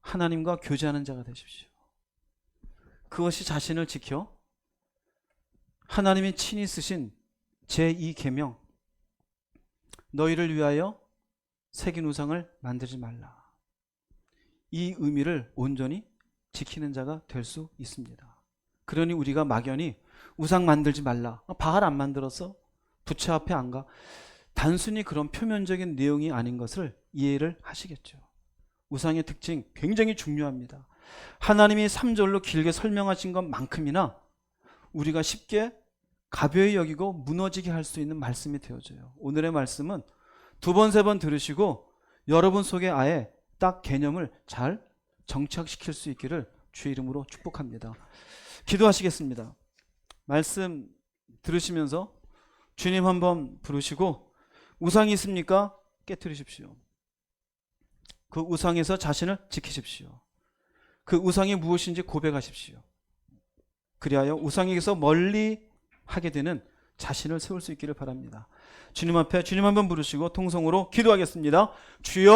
하나님과 교제하는 자가 되십시오. 그것이 자신을 지켜 하나님이 친히 쓰신 제2 계명, 너희를 위하여 새긴 우상을 만들지 말라. 이 의미를 온전히 지키는 자가 될 수 있습니다. 그러니 우리가 막연히 우상 만들지 말라. 바알 안 만들었어? 부처 앞에 안 가? 단순히 그런 표면적인 내용이 아닌 것을 이해를 하시겠죠. 우상의 특징 굉장히 중요합니다. 하나님이 3절로 길게 설명하신 것만큼이나 우리가 쉽게 가벼이 여기고 무너지게 할 수 있는 말씀이 되어져요. 오늘의 말씀은 2번, 3번 들으시고 여러분 속에 아예 딱 개념을 잘 정착시킬 수 있기를 주의 이름으로 축복합니다. 기도하시겠습니다. 말씀 들으시면서 주님 한번 부르시고 우상이 있습니까? 깨트리십시오. 그 우상에서 자신을 지키십시오. 그 우상이 무엇인지 고백하십시오. 그리하여 우상에게서 멀리 하게 되는 자신을 세울 수 있기를 바랍니다. 주님 앞에 주님 한번 부르시고 통성으로 기도하겠습니다. 주여